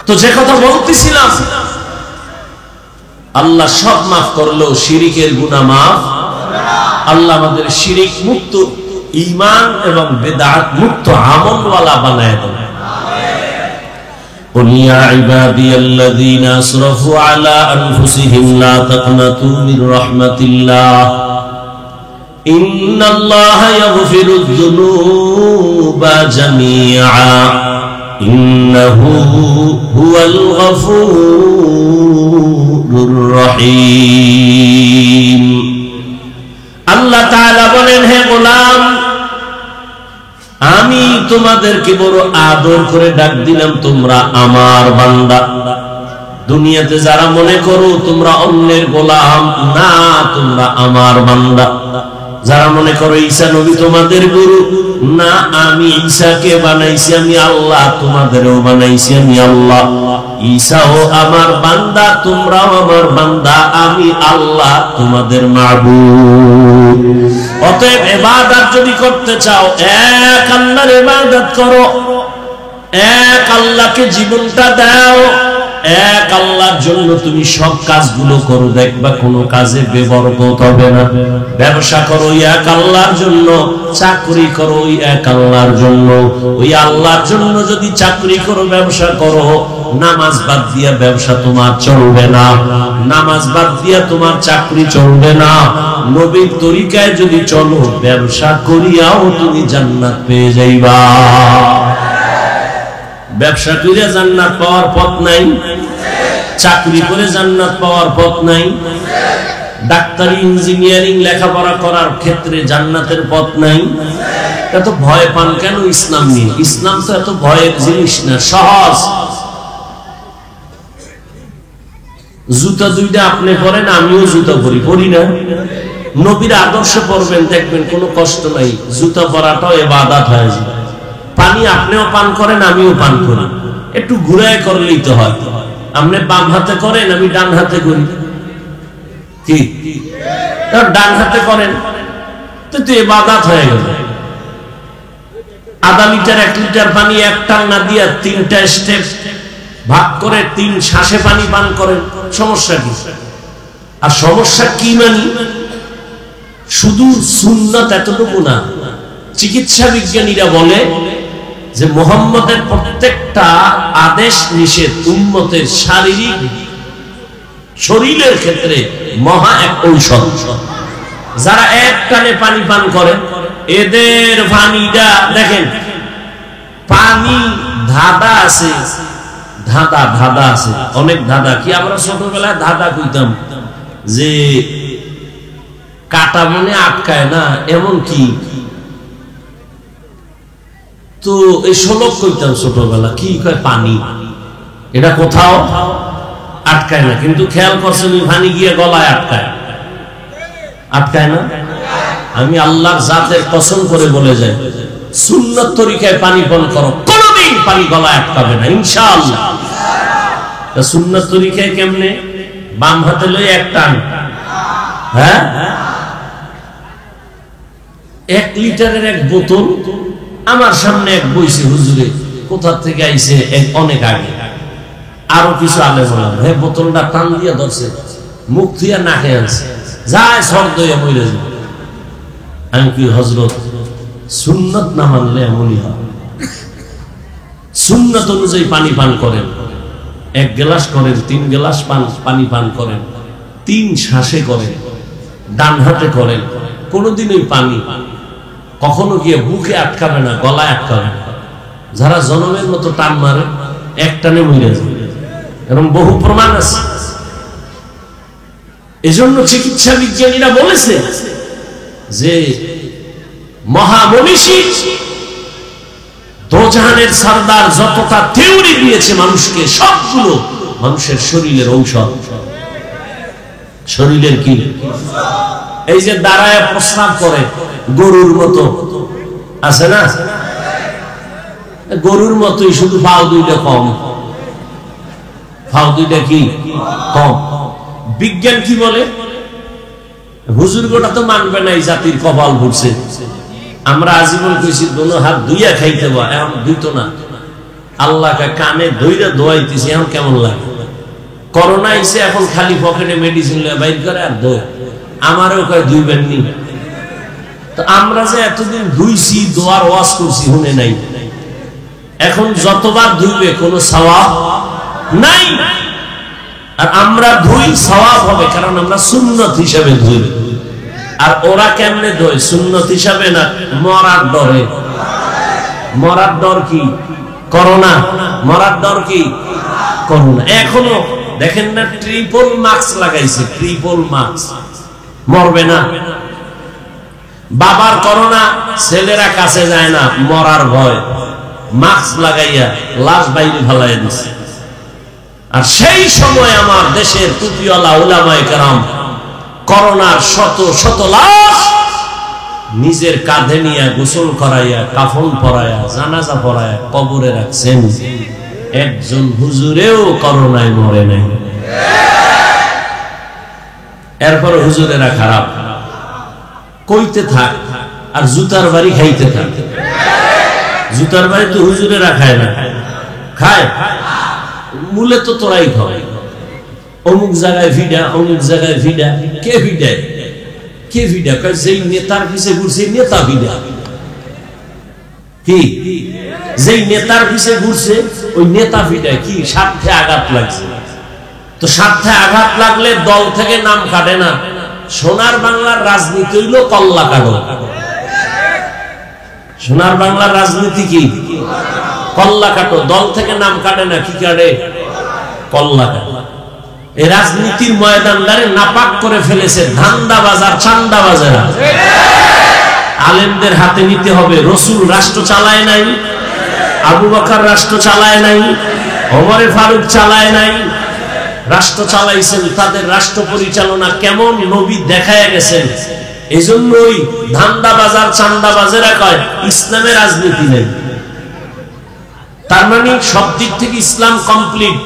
তো যে কথা বলতেছিলাম, আল্লাহ সব মাফ করলেও শিরিকের গুনাহ মাফ। আল্লাহ আমাদের শিরিক মুক্ত, ঈমান এবং বিদআত মুক্ত আমলওয়ালা বানায় দেন। قل يا عبادي الذين اسرفوا على انفسهم لا تقنطوا من رحمة الله ان الله يغفر الذنوب جميعا إنه هو الغفور الرحيم। আল্লাহ তাআলা বলেন, হে গোলাম, আমি তোমাদেরকে বড় আদর করে ডাক দিলাম, তোমরা আমার বান্দা। দুনিয়াতে যারা মনে করো তোমরা অন্যের গোলাম, না, তোমরা আমার বান্দা। যারা মনে করো ঈসা নবী তোমাদের গুরু, না, আমি ঈসাকে বানাইছি আমি আল্লাহ, তোমাদেরও বানাইছি আমি আল্লাহ। ঈসাও আমার বান্দা, তোমরাও আমার বান্দা, আমি আল্লাহ তোমাদের মাবুদ। অতএব ইবাদত যদি করতে চাও, এক আল্লাহর ইবাদত করো, এক আল্লাহকে জীবনটা দাও, এক আল্লাহর জন্য তুমি সব কাজগুলো করো, দেখবা কোনো কাজে বেবরকত হবে না। ব্যবসা করো এক আল্লাহর জন্য, চাকরি করো ওই এক আল্লাহর জন্য। ওই আল্লাহর জন্য যদি চাকরি করো, ব্যবসা করো, নামাজ বাদ দিয়া ব্যবসা তোমার চলবে না, নামাজ বাদ দিয়া তোমার চাকরি চলবে না। নবীর তরিকায় যদি চলো, ব্যবসা করিয়াও তুমি জান্নাত পেয়ে যাইবা। ব্যবসা করে জান্নাত পাওয়ার পথ নাই, চাকরি করে জান্নাত পাওয়ার পথ নাই, ডাক্তারি ইঞ্জিনিয়ারিং লেখাপড়া করার ক্ষেত্রে জান্নাতের পথ নাই। এত ভয় পান কেন ইসলাম নিয়ে? ইসলাম তো এত ভয়ের জিনিস না, সহজ। জুতা দুইটা আপনি পরেন, আমিও জুতা পরি না? নবীর আদর্শ পড়বেন, দেখবেন কোনো কষ্ট নাই, জুতা পরাটাও ইবাদত হয়ে যায়। পানি আপনিও পান করেন, আমিও পান করি, একটু ঘুরায় করলেই তো হয়। আপনি বাম হাতে করেন, আমি ডান হাতে করি, কি ডান হাতে করেন তো ইবাদত হয়ে গেল। আধা লিটার 1 লিটার পানি এক টানা দিয়া 3টা স্টেপ ভাগ করে 3 শ্বাসে পানি পান করেন, সমস্যা কি? আর সমস্যা কি মানি? শুধু সুন্নাত এতটুকু না। চিকিৎসা বিজ্ঞানীরা বলে যে মুহাম্মদের প্রত্যেকটা আদেশ নিষেধ উম্মতের শারীরিক শরীরের ক্ষেত্রে মহা এক ঔষধ। যারা এক টানে পানি পান করে, এদের পানিটা দেখেন, পানি ধাঁধা আছে, ধাঁধা আছে, অনেক ধাঁধা। কি আমরা ছোটবেলায় ধাঁধা কইতাম যে কাটা মনে আটকায় না, এমন কি? তো এই শ্লোক কইতাম ছোটবেলা, কি কয় পানি, এটা কোথাও আটকায় না। কিন্তু খেয়াল করছেন পানি গিয়ে গলায় আটকায় না? আমি আল্লাহর জাতের কসম করে বলে যাই, সুন্নাত তরিকায় পানি পান করো, কোনদিন পানি গলা আটকাবে না ইনশাআল্লাহ। সুন্নাত তরিকায় কেমনে? বাম হাতে লই এক টান, হ্যাঁ 1 লিটারের এক বোতল আমার সামনে এক বইছে হুজুরে, কোথা থেকে আইছে অনেক আগে, আরো কিছু আলে বললাম, হ্যাঁ বোতলটা টান দিয়ে ধরছে, মুখ থুইয়া নাকে আনছে, যায় সর দইয়া মরে যাবে। আমি কি হযরত সুন্নাত না মানলে এমনই হয়। সুন্নাত অনুযায়ী পানি পান করেন, 1 গ্লাস করেন, 3 গ্লাস পানি পান করেন, 3 শ্বাসে করেন, ডান হাতে করেন। কোনদিন ওই পানি কখনো গিয়ে বুকে আটকাবে না, গলায় আটকাবে না। যারা জনমের মতো টান মারে এক টানে মরে যায়, এবং বহু প্রমাণ আছে। এজন্য চিকিৎসা বিজ্ঞানীরা বলেছে যে মহামনীষী দোজাহানের সরদার যতটা থিওরি দিয়েছে মানুষকে, সবগুলো মানুষের শরীরের ঔষধ। শরীরের কি? এই যে দাঁড়ায় প্রস্রাব করে গরুর মতো, আছে না? গরুর মতোই, শুধু পাও দুইটা কম, পাও দুইটা কি কম। বিজ্ঞান কি বলে? হুজুর গোটা তো মানবে না, এই জাতির কপাল ভরছে। আমরা আজীবন কইছি দোনো হাত ধুইয়া খাইতে, এখন ধুইতো না, আল্লাহকে কানে ধইরা দোয়াইতেছি, এখন কেমন লাগে? করোনা আইছে, এখন খালি পকেটে মেডিসিন বাইর করে আর দোয়, আমারও কয় ধুইবেন নি। তো আমরা যে এতদিন ধুইছি, দোয়ার ওয়াজ করছি, শুনে নাই। এখন যতবার ধুইবে কোনো সওয়াব নাই, আর আমরা ধুই সওয়াব হবে, কারণ আমরা সুন্নত হিসেবে ধুই। আর ওরা কেমনে ধোয়? সুন্নত হিসাবে না, মরার ডরে। মরার ডর কি? করোনা। মরার ডর কি? করোনা। এখনো দেখেন না, ট্রিপল মাস্ক লাগাইছে, ট্রিপল মাস্ক, মরবে না। বাবার করোনা, ছেলেরা কাছে যায় না, মরার ভয়, মাস্ক লাগাইয়া লাশ বাইরে ফেলাইয়া দিচ্ছে। আর সেই সময় আমার দেশের টুপিওয়ালা উলামায়ে কেরাম করোনার শত শত লাশ নিজের কাঁধে নিয়ে গোসল করাইয়া, কাফন পরাইয়া, জানাজা পরাইয়া কবরে রাখছেন। একজন হুজুরেও করোনায় মরে নাই। এরপর হুজুরেরা খারাপ কইতে থাক, আর জুতার বাড়ি খাইতে থাক। জুতার বাড়ি তো হুজুরেরা খায় না, খায় মূলে তো তোরাই খায়। অমুক জায়গায় ভিডা, অমুক জায়গায় ভিডা। কে ভিডায়? কে ভিডা? যেই নেতার পিছে ঘুরছে নেতা ভিডা। কি? যেই নেতার পিছে ঘুরছে ওই নেতা ভিডায়। কি? স্বার্থে আঘাত লাগছে। তো স্বার্থে আঘাত লাগলে দল থেকে নাম কাটে না। সোনার বাংলার রাজনীতি হইল কল্লা কাটো। সোনার বাংলার রাজনীতি কি? কল্লা কাটো। দল থেকে নাম কাটে না, কি কাটে? কল্লা কাটো। এই রাজনীতির ময়দানদারে নাপাক করে ফেলেছে ধান্দাবাজ আর চান্দাবাজেরা। আলেমদের হাতে নিতে হবে। রসুল রাষ্ট্র চালায় নাই, আবু বকর রাষ্ট্র চালায় নাই, ওমর ফারুক চালায় নাই, রাষ্ট্র চালাইছেন। তাদের রাষ্ট্র পরিচালনা কেমন নবী দেখায় গেছেন। এই জন্য ওই ধান্দাবাজার চান্দাবাজেরা কয় ইসলামের রাজনীতি নেই। তার মানে সব দিক থেকে ইসলাম কমপ্লিট,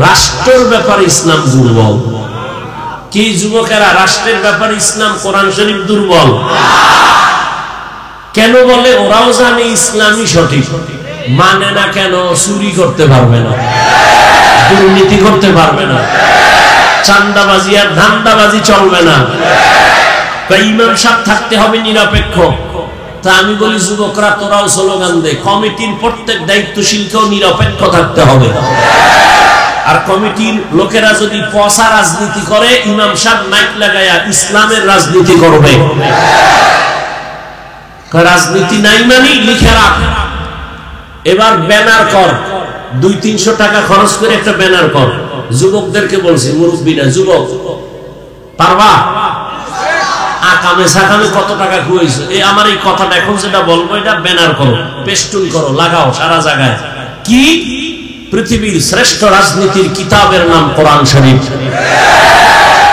রাষ্ট্রের ব্যাপারে ইসলাম দুর্বল। কি যুবকেরা? রাষ্ট্রের ব্যাপারে ইসলাম কোরআন শরীফ দুর্বল। কেন বলে? ওরাও জানে ইসলামই সঠিক, মানে না কেন? চুরি করতে পারবে না, দুর্নীতি করতে পারবে না, চান্দাবাজি আর ধান্দাবাজি চলবে না। ইমাম সাহেব থাকতে হবে নিরপেক্ষ। তা আমি বলি যুবকরা তোরাও স্লোগান দে, কমিটির প্রত্যেক দায়িত্বশীলকেও নিরপেক্ষ থাকতে হবে। আর কমিটির লোকেরা যদি পচা রাজনীতি করে, ইমাম সাহেব মাইক লাগায়া ইসলামের রাজনীতি করবে। রাজনীতি নাই মানে লিখে রাখ। এবার ব্যানার কর, 200-300 টাকা খরচ করে একটা ব্যানার কর। যুবকদেরকে বলছি, মুরব্বীরা, যুবক পারবা? আকামে সাকামে কত টাকা খুঁয়েছে? এই আমার এই কথাটা এখন যেটা বলবো, এটা ব্যানার করো, পেস্টুন করো, লাগাও সারা জায়গায়। কি? পৃথিবীর শ্রেষ্ঠ রাজনীতির কিতাবের নাম কোরআন শরীফ।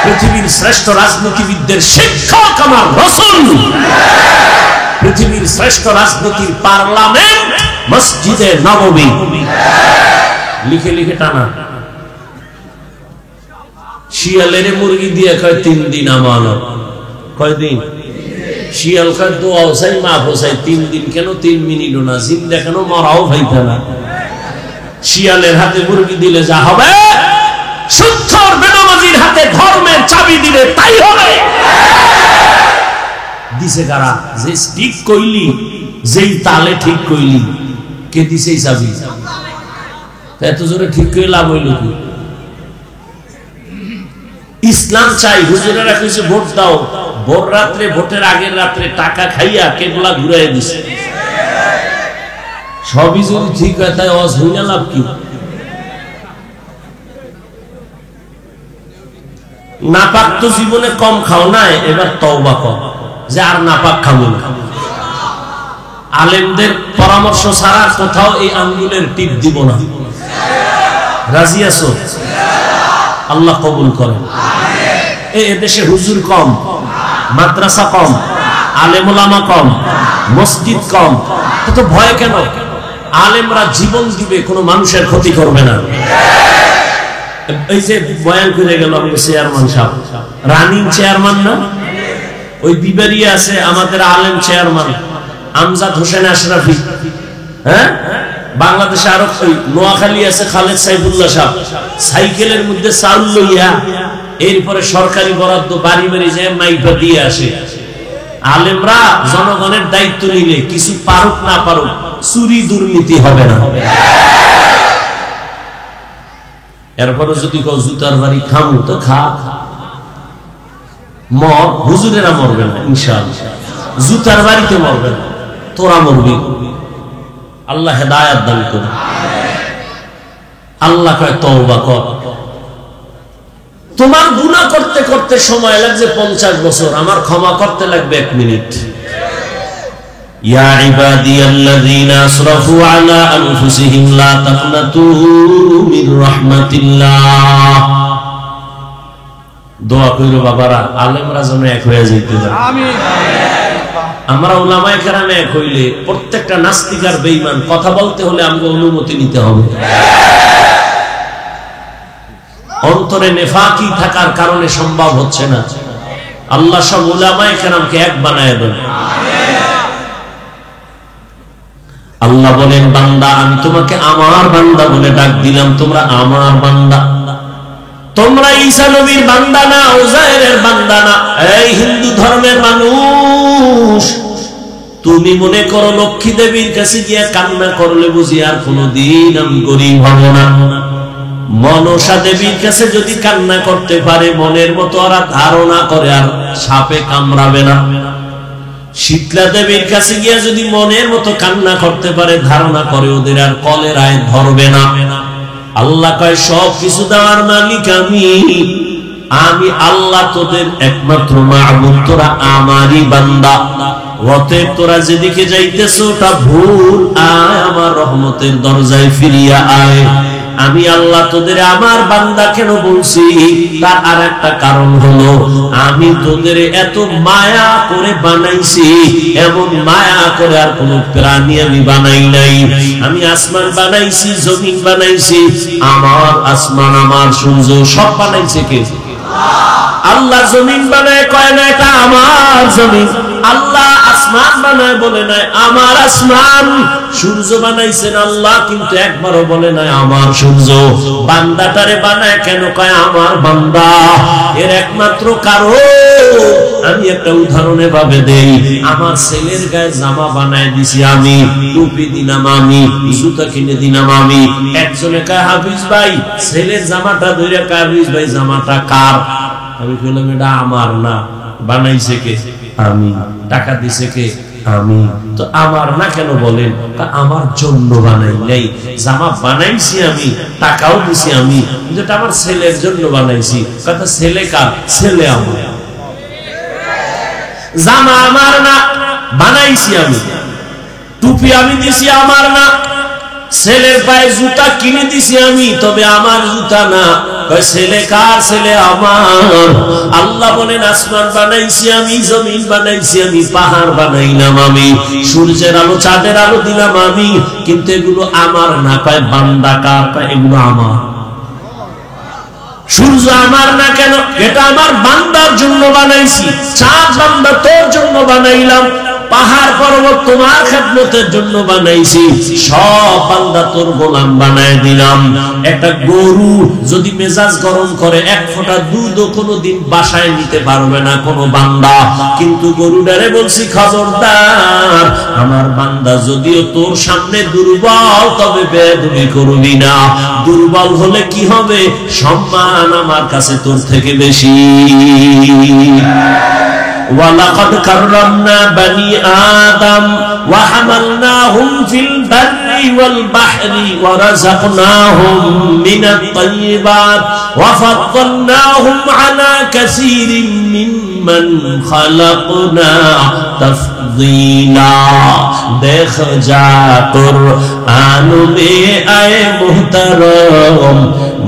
পৃথিবীর শ্রেষ্ঠ রাজনীতিবিদদের শিক্ষক আমার রাসূল। পৃথিবীর শ্রেষ্ঠ রাজনীতির পার্লামেন্ট মসজিদে নববী লিখে লিখে টানা। শিয়ালের মুরগি দিয়ে কয় 3 দিন আমানত। কয়দিন? শিয়াল কয় দোয়া হোসাই মাফ হোসাই 3 দিন কেন 3 মিনিটও না, জিন্দা কেন মরাও ভাইতা না। শিয়ালের হাতে মুরগি দিলে যা হবে, সুৎখোর বেনামাজির হাতে ধর্মের চাবি দিলে তাই হবে। দিছে কারা? যে ঠিক কইলি, যেই তালে ঠিক কইলি, কে দিছে এই চাবি? এত জোরে ঠিক কইলে লাভ হইল কি? ইসলাম চাই, হুজুরেরা কইছে ভোট দাও, ভোর রাত্রে, ভোটের আগের রাত্রে টাকা খাইয়া কেবলা ঘুরাই দিছে। সবই যদি ঠিক হয় তাই অজ হইয়া লাভ কি? নাপাক তো জীবনে কম খাও নাই, এবার তওবা কর যে আর নাপাক খাবো না। আলেমদের পরামর্শ ছাড়া কোথাও এই আঙ্গুলের টিপ দিব না। রাজি আছো? আল্লাহ কবুল করেন। এদেশে হুজুর কম, মাদ্রাসা কম, আলেম ওলামা কম, মসজিদ কম, তো ভয় কেন? আলেমরা জীবন দিবে, কোনো মানুষের ক্ষতি করবে না। এই যে বয়ান করে গেল চেয়ারম্যান সাহেব, রানিং চেয়ারম্যান না, ওই বিবারিয়া আছে আমাদের আলেম চেয়ারম্যান আমজাদ হোসেন আশরাফি। হ্যাঁ, বাংলাদেশে আরো নোয়াখালী আছে খালেদ সাইফুল্লাহ সাহেব, সাইকেলের মধ্যে চাউল লইয়া এরপরে সরকারি বরাদ্দ বাড়ি বাড়ি যায় মাইপা দিয়ে আসে। আলেমরা জনগণের দায়িত্ব নিলে কিছু পারুক না পারুক, চুরি দুর্নীতি হবে না। এরপরে যদি কেউ জুতার বাড়ি খামু তো খা, মর, হুজুরেরা মরবে না ইনশাআল্লাহ, জুতার বাড়িতে মরবে না, তোরা মরবি। আল্লাহ হেদায়েত দান করে। আল্লাহ কয় তওবা কর। তোমার গুনাহ করতে করতে সময় লাগছে 50 বছর, আমার ক্ষমা করতে লাগবে 1 মিনিট। ইয়া ইবাদিয়াল্লাযীনা আসরাফু আলা আনফুসিহিম লা তাকনাতু মির রাহমাতিল্লাহ। দোয়া কইরো বাবারা, আলেমরা যেন এক হয়ে যাইতে পারে। আমিন। আমরা উলামায়ে কেরাম এক হইলে প্রত্যেকটা নাস্তিক আর বেঈমান কথা বলতে হলে আমাকে অনুমতি নিতে হবে। অন্তরে নেফাকি থাকার কারণে সম্ভব হচ্ছে না। আল্লাহ সব উলামায়ে কেরামকে এক বানায় দেন। আল্লাহ বলেন, বান্দা আমি তোমাকে আমার বান্দা বলে ডাক দিলাম, তোমরা আমার বান্দা। তোমরা ঈসা নবীর বান্দা না, উযায়েরের বান্দা না। এই হিন্দু ধর্মের মানুষ, তুমি মনে করো লক্ষ্মী দেবীর কাছে গিয়া কান্না করলে বুঝি আর কোনদিন আমি গরিব হব না? মনসা দেবীর কাছে যদি কান্না করতে পারে, মনের মতো ওরা ধারণা করে আর সাপে কামড়াবে না। শীতলা দেবীর কাছে গিয়া যদি মনের মতো কান্না করতে পারে, ধারণা করে ওদের আর কলেরায় ধরবে না। আল্লাহ কয় সব কিছু দেওয়ার মালিক আমি। আমি আল্লাহ তোদের একমাত্র মাবুদ, তোরা আমারই বান্দা। অতএব তোরা যেদিকে যাইতেছ ওটা ভুল, আয় আমার রহমতের দরজায় ফিরিয়া আয়। আমি আল্লাহ তোদের আমার বান্দা কেন বলছি, তার আর একটা কারণ হলো, আমি তোদের এত মায়া করে বানাইছি, এমন মায়া করে আর কোন প্রাণী আমি বানাই নাই। আমি আসমান বানাইছি, জমিন বানাইছি, আমার আসমান আমার সূর্য সব বানাইছে কে? আল্লাহ। জমিন বানায় কয় না এটা আমার জমিন, আল্লাহ আসমান বানায় বলে নাই আমার আসমান। সূর্য বানাইছেন আল্লাহ, কিন্তু একবারও বলে নাই আমার সূর্য। বান্দাটারে বানায় কেন কয় আমার বান্দা? এর একমাত্র কারণ আমি একটা উদাহরণে ভাবে দেই। আমার ছেলের গায়ে জামা বানায় দিছি আমি, টুপি দিলাম আমি, জুতা কিনে দিলাম আমি। একজনে কয় হাফিজ ভাই ছেলের জামাটা ধরে, হাফিজ ভাই জামাটা কার? আমি বললাম এটা আমার না, বানাইছে কে? আমি। টাকা দিছে কে? আমি। তো আমার না কেন বলেন? আমার জন্য বানাই নাই, জামা বানাইছি আমি, টাকাও দিছি আমি, কিন্তু এটা আমার ছেলের জন্য বানাইছি। কথা ছেলে কার? ছেলে আমার। জামা আমার না, বানাইছি আমি। টুপি আমি দিছি আমার না, ছেলের পায়ে জুতা কিনে দিছি আমি, তবে আমার জুতা না। কয় ছেলে কার? ছেলে আমার। আল্লাহ বলেন আসমান বানাইছি আমি, জমিন বানাইছি আমি, পাহাড় বানাইলাম আমি, সূর্যের আলো চাঁদের আলো দিলাম আমি, কিন্তু এগুলো আমার না। কয় বান্দা কার? কয় এগুলো আমার। সূর্য আমার না কেন? এটা আমার বান্দার জন্য বানাইছি। চাঁদ বান্দা তোর জন্য বানাইলাম, পাহাড় পর্বত তোমার খেদমতের জন্য বানাইছি, সব বান্দা তোর গোলাম বানায় দিলাম। একটা গরু যদি মেজাজ গরম করে এক ফোঁটা দুধও কোনোদিন বাসায় নিতে পারবে না কোনো বান্দা, কিন্তু গরুটারে বলছি খবরদার, আমার বান্দা যদিও তোর সামনে দুর্বল তবে বেয়াদবি করবি না। দুর্বল হলে কি হবে? সম্মান আমার কাছে তোর থেকে বেশি। وَلَقَدْ كَرَّمْنَا بَنِي آدَمَ وَحَمَلْنَاهُمْ فِي الْبَرِّ وَالْبَحْرِ وَرَزَقْنَاهُمْ مِنَ الطَّيِّبَاتِ وَفَضَّلْنَاهُمْ عَلَى كَثِيرٍ مِّمَّنْ خَلَقْنَا تَفْضِيلًا। देख जा कुरान में आए मुहतरम,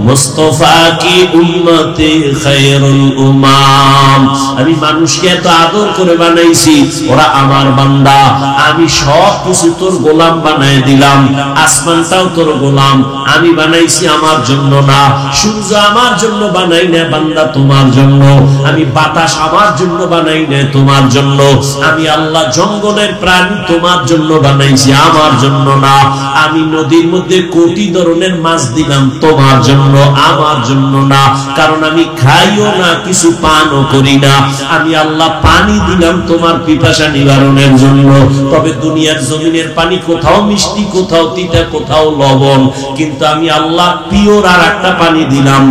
मुस्तफा की उम्मते खैरुल उम्माम। আমি মানুষকে এত আদর করে বানাইছি, ওরা আমার বান্দা, আমি সব কিছু তোর গোলাম বানাই দিলাম। আসমানটাও তোর গোলাম, আমি বানাইছি আমার জন্য না। সূর্য আমার জন্য বানাই না বান্দা, তোমার জন্য। আমি বাতাস আমার জন্য বানাই না, তোমার জন্য। আমি আল্লাহ জঙ্গলের প্রাণী তোমার জন্য বানাইছি, আমার জন্য না। আমি নদীর মধ্যে কোটি ধরনের মাছ দিলাম, তোমার জন্য, আমার জন্য না। কারণ আমি খাইও না, কিছু পানও করি না। আমি আল্লাহ পানি দিলাম তোমার পিপাসা নিবারণের জন্য। তবে দুনিয়ার জমিনের পানি কোথাও মিষ্টি, কোথাও তিতা, কোথাও লবণ, কিন্তু আমি আল্লাহ পিওর আর একটা পানি দিলাম।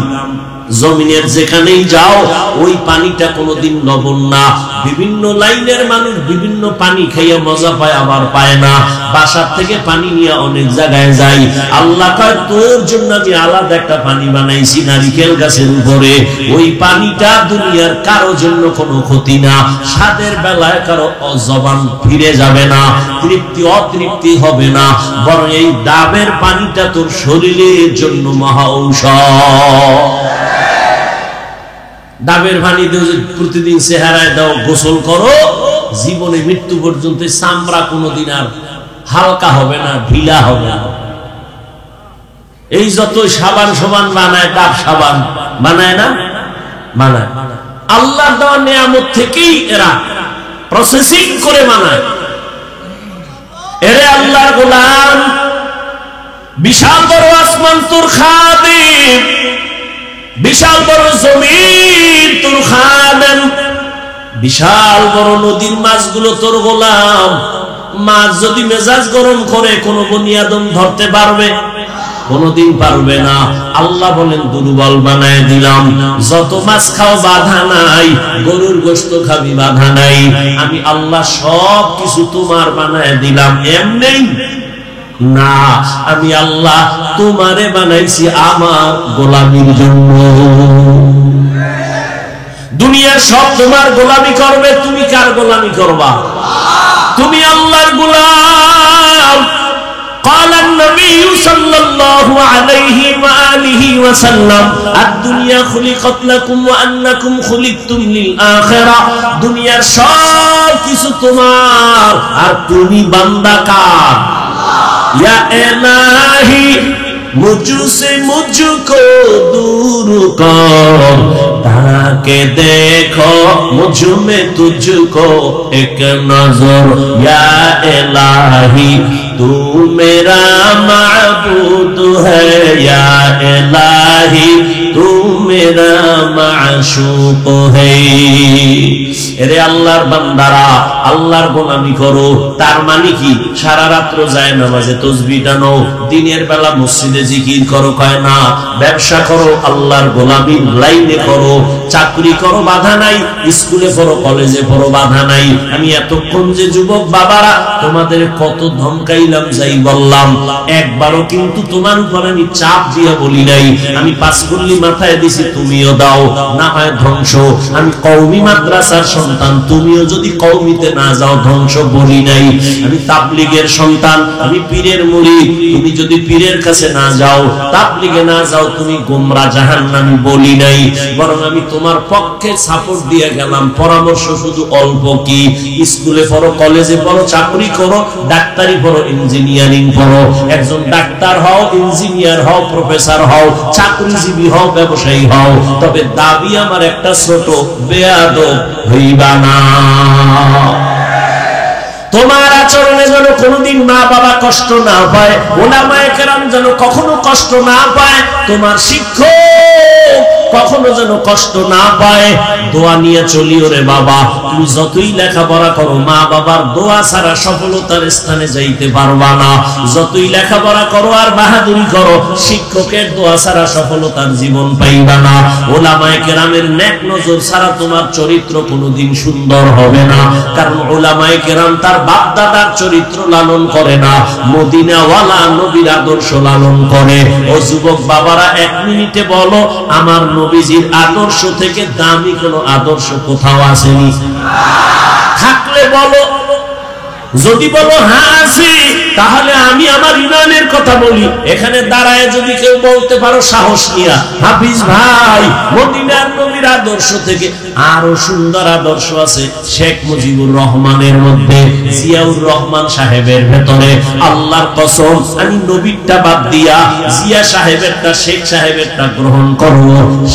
জমিনের যেখানেই যাও ওই পানিটা কোনোদিন লবণ না। বিভিন্ন লাইনের মানুষ বিভিন্ন পানি খেয়ে মজা পায়, আবার পায় না। বাসার থেকে পানি নিয়ে অনেক জায়গায় যাই, আল্লাহ কয় তোর জন্য আমি আলাদা একটা পানি বানাইছি নারিকেল গাছের উপরে। ওই পানিটা দুনিয়ার কারো জন্য কোনো ক্ষতি না, স্বাদের বেলায় কারো জবান ফিরে যাবে না, তৃপ্তি অতৃপ্তি হবে না, বরং এই ডাবের পানিটা তোর শরীরের জন্য মহা ঔষধ। ডাবের পানি দিয়ে প্রতিদিন চেহারায় দাও, গোসল করো, জীবনে মৃত্যু পর্যন্ত চামড়া কোনোদিন আর হালকা হবে না, ঢিলা হবে না। এই যত সাবান সমান বানায়, ডাব সাবান বানায় না? বানায়। আল্লাহর দেওয়া নিয়ামত থেকেই এরা প্রসেসিং করে বানায়। এরে আল্লাহর গোলাম, বিশাল বড় আসমান তোর খাদিম, বিশাল বড় জমিন তোর খাদেম, বিশাল বড় নদীর মাছগুলো তোর গোলাম। মাছ যদি মেজাজ গরম করে কোন বনি আদম ধরতে পারবে? কোনদিন পারবে না। আল্লাহ বলেন দুর্বল বানায় দিলাম। যত মাছ খাও বাধা নাই, গরুর গোশত খাবি বাধা নাই, আমি আল্লাহ সব কিছু তোমার বানায় দিলাম। এমনি না, আমি আল্লাহ তোমারে বানাইছি আমার গোলামির জন্য। দুনিয়ার সব তোমার গোলামি করবে, তুমি কার গোলামি করবা? তুমি আল্লাহর গোলাম। قال النبي صلى الله عليه وآله وسلم الدنيا خلقت لكم وأنكم خلقتم للآخرة। দুনিয়ার সব কিছু তোমার আর তুমি বান্দা কার? या इलाही मुझसे मुझको दूर कर, ताके देखो मुझ में तुझको एक नजर। या इलाही तू मेरा माबूद है, या इलाही तू मेरा माशूक है। এরে আল্লাহর বান্দারা, আল্লাহর গোলামি করো। তার মানে কি? সারা রাত্র যায় নামাজে তাসবিহ টানো, দিনের বেলা মসজিদে জিকির করো, কয় না। ব্যবসা করো, আল্লাহর গোলামির লাইনে করো। চাকরি করো, বাধা নাই। স্কুলে পড়ো, কলেজে পড়ো, বাধা নাই। আমি এতক্ষণ যে যুবক বাবারা তোমাদের কত ধমকাইলাম, যাই বললাম, একবারও কিন্তু তোমার উপর আমি চাপ দিয়ে বলি নাই। আমি 5 কুল্লি মাথায় দিছি, তুমিও দাও, না হয় ধ্বংস। আমি কওমি মাদ্রাসার সন্তান, তুমিও যদি কওমিতে না যাও ধ্বংস বলি নাই। আমি তাবলীগের সন্তান, আমি পীরের মুরিদ, তুমি যদি পীরের কাছে না যাও, তাবলীগে না যাও, তুমি গোমরা জাহান্নামী বলি নাই। বরং আমি তোমার পক্ষে সাপোর্ট দিয়ে গেলাম। পরামর্শ শুধু অল্প কি, স্কুলে পড়ো, কলেজে পড়ো, চাকরি করো, ডাক্তারি পড়ো, ইঞ্জিনিয়ারিং পড়ো। একজন ডাক্তার হও, ইঞ্জিনিয়ার হও, প্রফেসর হও, চাকরিজীবী হও, ব্যবসায়ী হও, তবে দাবি আমার একটা ছোট, বেয়াদব হইবা না। তোমার আচরণে যেন কোনোদিন মা বাবা কষ্ট না পায়, ওলামায়ে কেরাম যেন কখনো কষ্ট না পায়, তোমার শিক্ষক কখনো যেন কষ্ট না পায়। দোয়া নিয়ে চলিও রে বাবা। তুমি যতই লেখাপড়া করো, মা বাবার দোয়া ছাড়া সফলতার স্থানে যাইতে পারবা না। যতই লেখাপড়া করো আর বাহাদুরি করো, শিক্ষকের দোয়া ছাড়া সফলতার জীবন পাইবা না। ওলামায়ে কেরামের নেক নজর ছাড়া তোমার চরিত্র কোনোদিন সুন্দর হবে না। কারণ ওলামায়ে কেরাম তার বাপ দাদার চরিত্র লালন করে না, মদিনাওয়ালা নবীর আদর্শ লালন করে। ও যুবক বাবারা, 1 মিনিটে বলো, আমার নবীজির আদর্শ থেকে দামি কোন আদর্শ কোথাও আসেনি? থাকলে বলো। যদি বলো হ্যাঁ আছে, তাহলে আমি আমার ইমানের কথা বলি। এখানে দাঁড়ায় যদি কেউ বলতে পারো সাহস নিয়া, হাফিজ ভাই, মদিনার নবীর আদর্শ থেকে আরো সুন্দর আদর্শ আছে শেখ মুজিবুর রহমানের মধ্যে, জিয়াউর রহমান সাহেবের ভেতরে, আল্লাহর কসম আমি নবীরটা বাদ দিয়া জিয়া সাহেবেরটা, শেখ সাহেবেরটা গ্রহণ করব।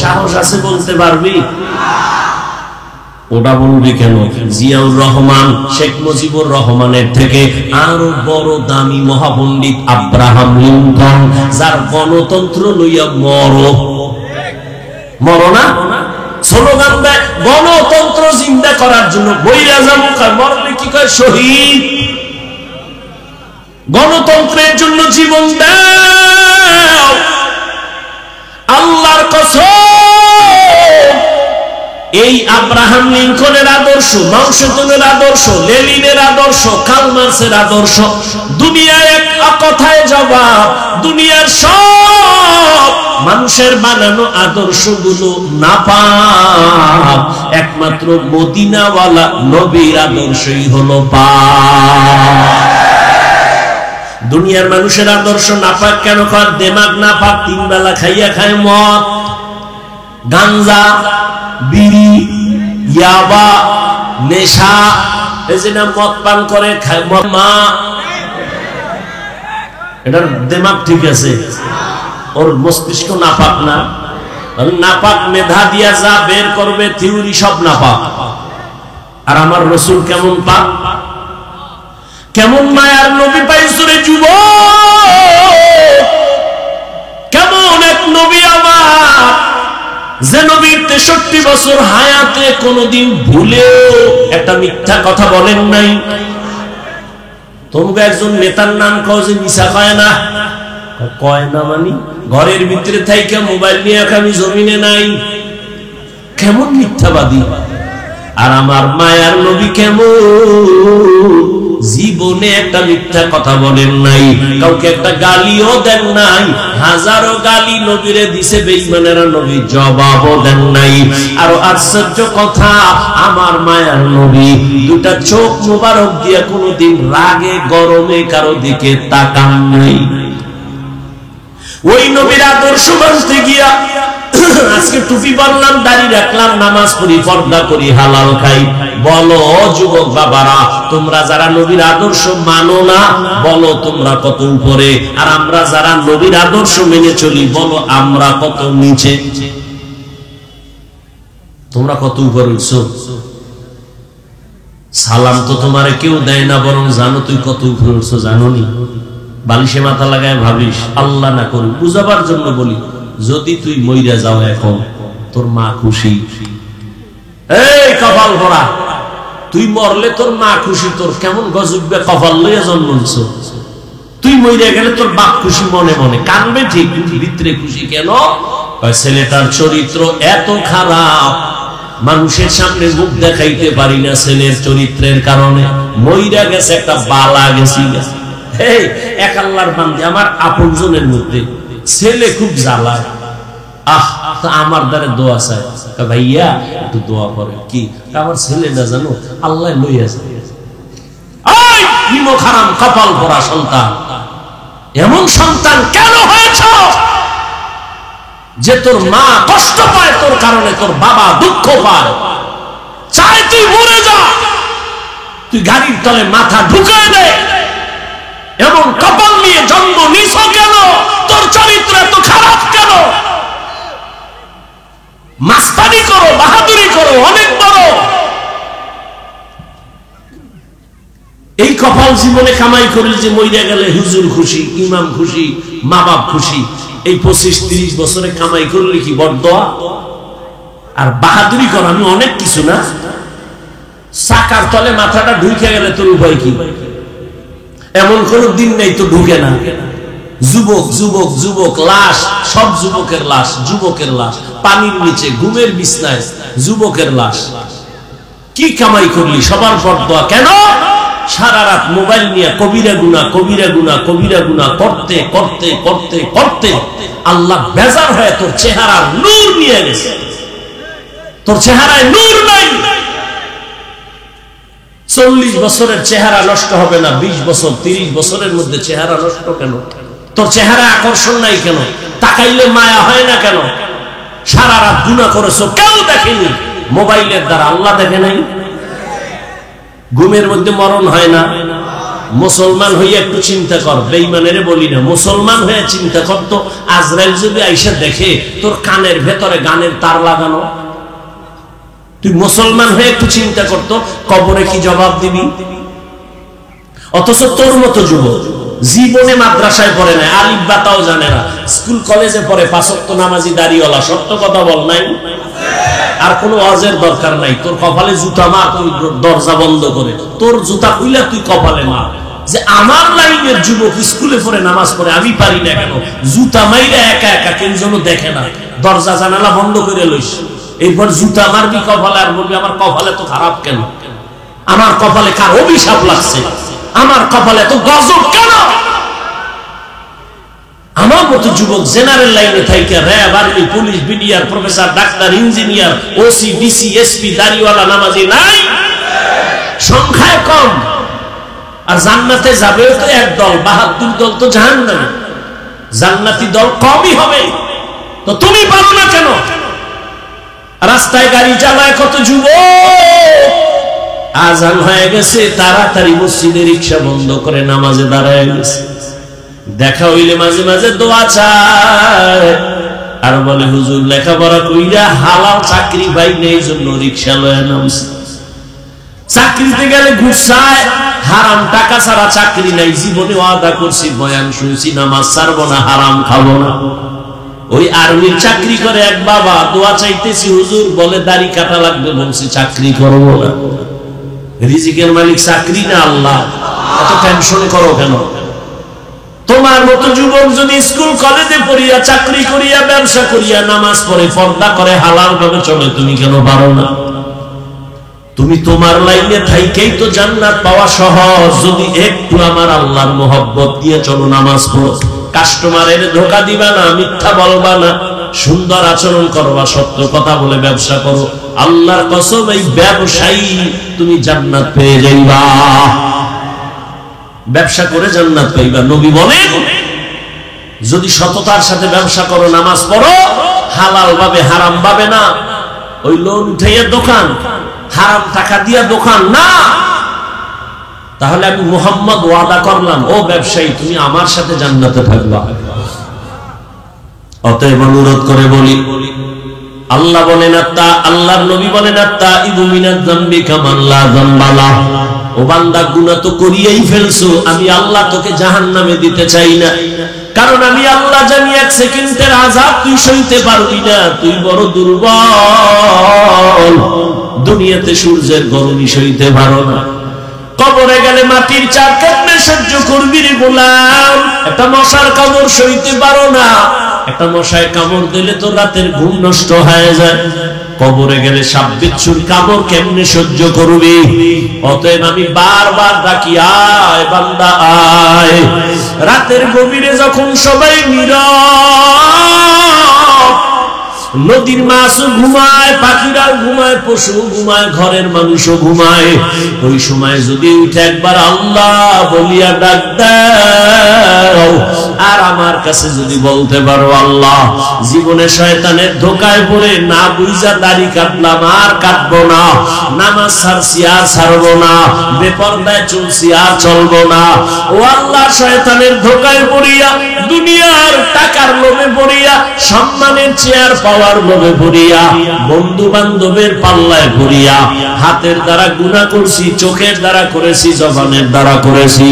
সাহস আছে বলতে পারবি? ওটা বলবি কেন? জিয়াউর রহমান, শেখ মুজিবুর রহমানের থেকে আরো বড় দামি মহাপণ্ডিত আব্রাহাম লিঙ্কন, যার গণতন্ত্র লইয়া মরো না স্লোগান দেয়, গণতন্ত্র জিন্দা করার জন্য বইরা যাবো, মরলে কি কয় শহীদ। গণতন্ত্রের জন্য জীবন দাও। আল্লাহর কসম, এই আব্রাহাম লিঙ্কনের আদর্শ, মাও সেতুংয়ের আদর্শ, লেনিনের আদর্শ, কার্ল মার্ক্সের আদর্শ, দুনিয়ার এক কথায় জবাব। দুনিয়ার সব মানুষের বানানো আদর্শগুলো নাপাক, একমাত্র মদিনাওয়ালা নবীর আদর্শই হলো পাক। দুনিয়ার মানুষের আদর্শ নাপাক কেন? কার দেমাগ নাপাক, 3 বেলা খাইয়া খায় মদ, গাঞ্জা, বিড়ি, ইয়াবা, নেশা, এই যে না মদ পান করে খায় মা, এটার দেমাগ ঠিক আছে, ওর মস্তিষ্ক নাপাক না। নাপাক মেধা দিয়া যা বের করবে থিওরি সব নাপাক। আর আমার রাসূল কেমন পাক, কেমন মায়ার নবী পাইছো রে যুবক, কেমন এক নবী আমার, যে নবীর 63 বছর হায়াতে কোনদিন ভুলেও একটা মিথ্যা কথা বলেন নাই। তোমরা একজন নেতার নাম কও যে মিছা কয় না, কয় না মানে ঘরের ভিতরে থাইকা মোবাইল নিয়ে আমি জমিনে নাই, কেমন মিথ্যাবাদী। আর আমার মায়ার নবী কেমন, জীবনে একটা মিথ্যা কথা বলেন নাই, কাউকে একটা গালিও দেন নাই। হাজারো গালি নবীরে দিছে বেঈমানেরা, নবী জবাবও দেন নাই। আর আশ্চর্য কথা, আমার মায়ার নবী দুটা চোখ মোবারক দিয়া কোনোদিন রাগে গরমে কারো দিকে তাকান নাই। ওই নবীর আদর্শ মানতে গিয়া আজকে টুপি পরলাম, দাড়ি রাখলাম, নামাজ পড়ি, পর্দা করি, হালাল খাই। বলো যুবক বাবারা, তোমরা যারা নবীর আদর্শ মানো না, বলো তোমরা কত উপরে। আর আমরা যারা নবীর আদর্শ মেনে চলি, বলো আমরা কত নিচে। তোমরা কত উপরে উঠছো? সালাম তো তোমারে কেউ দেয় না, বরং জানো তুই কত উপরে উঠছো, জানো নি? বালিশে মাথা লাগায় ভাবিস, আল্লাহ না করুন, বুঝাবার জন্য বলি, যদি তুই মইরা যাও এখন, তোর মা খুশি। এই কপাল ভরা, তুই মরলে তোর মা খুশি। তোর কেমন গজবে কপাল লইয়া জন্মছ। তুই মইরা গেলে তোর বাপ খুশি, মনে মনে কানবে ঠিক, ভিতরে খুশি কেন? ছেলেটার চরিত্র এত খারাপ, মানুষের সামনে মুখ দেখাইতে পারি না ছেলের চরিত্রের কারণে। মইরা গেছে, একটা বালা গেছি। এই এক আল্লাহর বান্দা, আমার আপনজনের মধ্যে ছেলে খুব জ্বালায়, আমার দ্বারে দোয়া চাই। ভাইয়া একটু দোয়া করে। কি? আমার ছেলেটা জানো আল্লাহ লইয়া যায়। খারাম কপাল পরা সন্তান, এমন সন্তান কেন হয়েছ যে তোর মা কষ্ট পায় তোর কারণে, তোর বাবা দুঃখ পায়, চাই তুই মরে যা, তুই গাড়ির তলে মাথা ঢুকায় দে। এমন কপাল নিয়ে জন্ম নিছ কেন? তোর চরিত্র এত খারাপ কেন? মাস্তানি করো, বাহাদুরি করো, অনেক বড়। এই কপাল জীবনে কামাই করলে যে মইরা গেলে হুজুর খুশি, ইমাম খুশি, মা বাপ খুশি। এই 25-30 বছরে কামাই করলে কি বড়দোয়া? আর বাহাদুরি কর আমি অনেক কিছু না। চাকার তলে মাথাটা ঢুকে গেলে তোর উপায় কি? এমন কোন দিন নেই তো ঢুকে না। যুবক যুবক যুবক, লাশ সব যুবকের লাশ, যুবকের লাশ পানির নিচে ঘুমের বিছনায়, যুবকের লাশ। কি কামাই করলি? সবার বড়দোয়া কেন? সারা রাত মোবাইল নিয়ে কবিরা গুনাহ, কবিরা গুনাহ, কবিরা গুনাহ করতে করতে করতে করতে আল্লাহ বেজার হয়ে তোর চেহারার নূর নিয়ে গেছে। তোর চেহারায় নূর নাই। 40 বছরের চেহারা নষ্ট হবে না, 20 বছর 30 বছরের মধ্যে চেহারা নষ্ট কেন? তোর চেহারা আকর্ষণ নাই কেন? তাকাইলে মায়া হয় না কেন? সারা রাত গুনাহ করেছো, কেউ দেখেনি। মোবাইলের দ্বারা আল্লাহ দেখে নাই? ঘুমের মধ্যে মরণ হয় না? মুসলমান হইয়া একটু চিন্তা কর, বেঈমানেরে বলি না, মুসলমান হয়ে চিন্তা কর তো, আজরাইল যদি আইসা দেখে তোর কানের ভেতরে গানের তার লাগানো, তুই মুসলমান হয়ে একটু চিন্তা করতো কবরে কি জবাব দিবি? অথচ তোর মতো যুবক জীবনে মাদ্রাসায় পড়ে না, আলিফ বাতাও জানে না, স্কুল কলেজে পড়ে, 5 ওয়াক্ত নামাজি দাড়িওয়ালা, সত্য কথা বল নাই? আর কোনো ওয়াজের দরকার নাই। তোর কপালে জুতা মার, তুই দরজা বন্ধ করে তোর জুতা খুইলা তুই কপালে মার। যে আমার লাইনের যুবক স্কুলে পড়ে নামাজ পড়ে, আমি পারি না কেন? জুতা মাইরা একা একা, কেউ যেন দেখে না, দরজা জানালা বন্ধ করে লইস। এরপর জুতা মারবি কপালে আর বলবি আমার কপালে তো খারাপ কেন? আমার কপালে কার অভিশাপ লাগছে? আমার কপালে তো গজব কেন? আমার মতো যুবক জেনারেল লাইনে থাইকা RAB, army, police, BDR, professor, doctor, engineer, OC, DC, SP, দাড়িওয়ালা নামাজি নাই, সংখ্যায় কম। আর জান্নাতে যাবেও তো এক দল, 72 দল তো জাহান্নামে। জান্নাতি দল কমই হবে, তো তুমি পারো না কেন? রাস্তায় গাড়ি চালায় কত যুবক, আজান হয়ে গেছে তাড়াতাড়ি মসজিদে রিকশা বন্ধ করে নামাজে দাঁড়ায় গেছে। দেখা হইলে মাঝে মাঝে দোয়া চায়, আর বলে হুজুর লেখাপড়া কইরা হালাল চাকরি পাই না, এই জন্য রিকশা লয়ে নামছে। চাকরিতে গেলে ঘুষ চায়, হারাম টাকা ছাড়া চাকরি নাই। জীবনে ওয়াদা করছি, বয়ান শুনছি, নামাজ ছাড়বো না, হারাম খাবো না। ওই আর্মির চাকরি করে এক বাবা, দোয়া চাইতেছি হুজুর, বলে দাড়ি কাটা লাগবে, বলছি চাকরি করবো না। রিজিকের মালিক চাকরি না আল্লাহ, এত টেনশন করো কেন? তোমার মতো যুবক যদি স্কুল কলেজে পড়িয়া, চাকরি করিয়া, ব্যবসা করিয়া, নামাজ পড়ে, পর্দা করে, হালাল ভাবে চলে, তুমি কেন পারো না? তুমি তোমার লাইনে থাইকেই তো জান্নাত পাওয়া সহজ। যদি একটু আমার আল্লাহর মোহব্বত দিয়ে চলো, নামাজ পড়ো, কাস্টমারের ধোকা দিবা না, মিথ্যা বলবা না, সুন্দর আচরণ করবা, সত্য কথা বলে ব্যবসা করো, আল্লাহর কসম এই ব্যবসায়ী তুমি জান্নাত পেয়ে যাইবা। ব্যবসা করে জান্নাত পাইবা। নবী বলেন যদি সততার সাথে ব্যবসা করো, নামাজ পড়ো, হালাল ভাবে, হারাম ভাবে না, ওই লোন উঠাইয়া দোকান, হারাম টাকা দিয়া দোকান না, তাহলে আমি মুহাম্মদ ওয়াদা করলাম, ও ব্যবসায়ী তুমি আমার সাথে জান্নাতে থাকবা। অতএব অনুরোধ করে বলি, আল্লাহ বলেন, আল্লাহর নবী বলেন, আত্তাইবু মিনাজ যামবি কামান লা যামবা লা। ও বান্দা, গুনাহ তো করিয়াই ফেলছো, আমি আল্লাহ তোকে জাহান্নামে দিতে চাই না। কারণ আমি আল্লাহ জানি 1 সেকেন্ডের আযাব তুই সইতে পারবি না, তুই বড় দুর্বল। দুনিয়াতে সূর্যের গরমই সইতে পারো না, কবরে গেলে মাটির চাপ কেমনে সহ্য করবি রে গোলাম? একটা মশার কামড় সইতে পারো না, একটা মশায় কামড় দিলে তো রাতের ঘুম নষ্ট হয়ে যায়। কবরে গেলে সাপ বিচ্ছুর কামড় কেমনে সহ্য করবি? অতএব আমি বারবার ডাকি, আয় বান্দা আয়। রাতের গভীরে যখন সবাই নীরব, নদীর মাছও ঘুমায়, পাখিরাও ঘুমায়, পশু ঘুমায়, ঘরের মানুষও ঘুমায়। ওই সময় যদি উঠে একবার আল্লাহ বলিয়া ডাক দাও, আর আমার কাছে যদি বলতে পারো আল্লাহ জীবনে শয়তানের ধোকায় পড়ে না বুঝা দাড়ি কাটলাম, আর কাটবো না, নামাজ ছাড়ছি আর ছাড়বো না, বেপরদায় চলছি আর চলবো না। ও আল্লাহ, শয়তানের ধোকায় পড়িয়া, দুনিয়ার টাকার লোভে পড়িয়া, সম্মানের চেয়ার পাওয়ার লোভে পড়িয়া, বন্ধু বান্ধবের পাল্লায় পড়িয়া, হাতের দ্বারা গুনাহ করছি, চোখের দ্বারা করেছি, জবানের দ্বারা করেছি।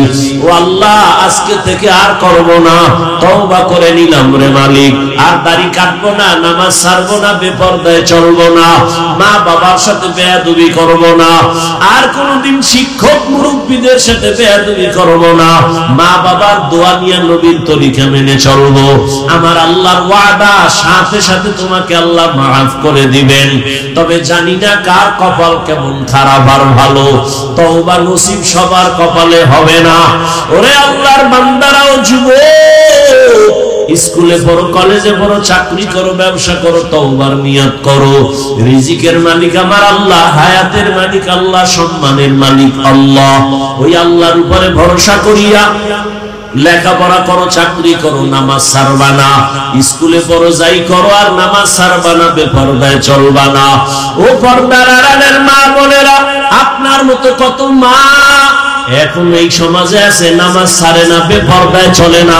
ও আল্লাহ, আজকে থেকে আর করব না, তওবা করে নিলাম রে মালিক। আর দাড়ি কাটবো না, নামাজ ছাড়বো না, বেপরদায় চলবো না, মা বাবার সাথে বেয়াদবি করব না, আর কোনদিন শিক্ষক মুরব্বীদের সাথে বেয়াদবি করব না, মা বাবার দোয়া নিয়ে নবীর তরিকা মেনে চলবো। আমার আল্লাহর ওয়াদা, সাথে সাথে তোমাকে আল্লাহ মাফ করে দিবেন। তবে জানি না কার কপাল কেমন খারাপ আর ভালো, তওবা নসিব সবার কপালে হবে না। ওরে আল্লাহর বান্দারাও, যুবক, স্কুলে পড়ো, কলেজে পড়ো, চাকরি করো, ব্যবসা করো, তওবার নিয়ত করো। রিজিকের মালিক আমার আল্লাহ, হায়াতের মালিক আল্লাহ, সম্মানের মালিক আল্লাহ। ওই আল্লাহর উপরে ভরসা করিয়া লেখাপড়া করো, চাকরি করো, নামাজ ছাড়বা না। স্কুলে পড়ো, যাই করো, আর নামাজ ছাড়বা না, বেপরদায় চলবা না। ও পর্দার আড়ালের মা বোনেরা, আপনার মতো কত মা এখন এই সমাজে আছে, নামাজ ছাড়ে না, বেপরদায় চলে না,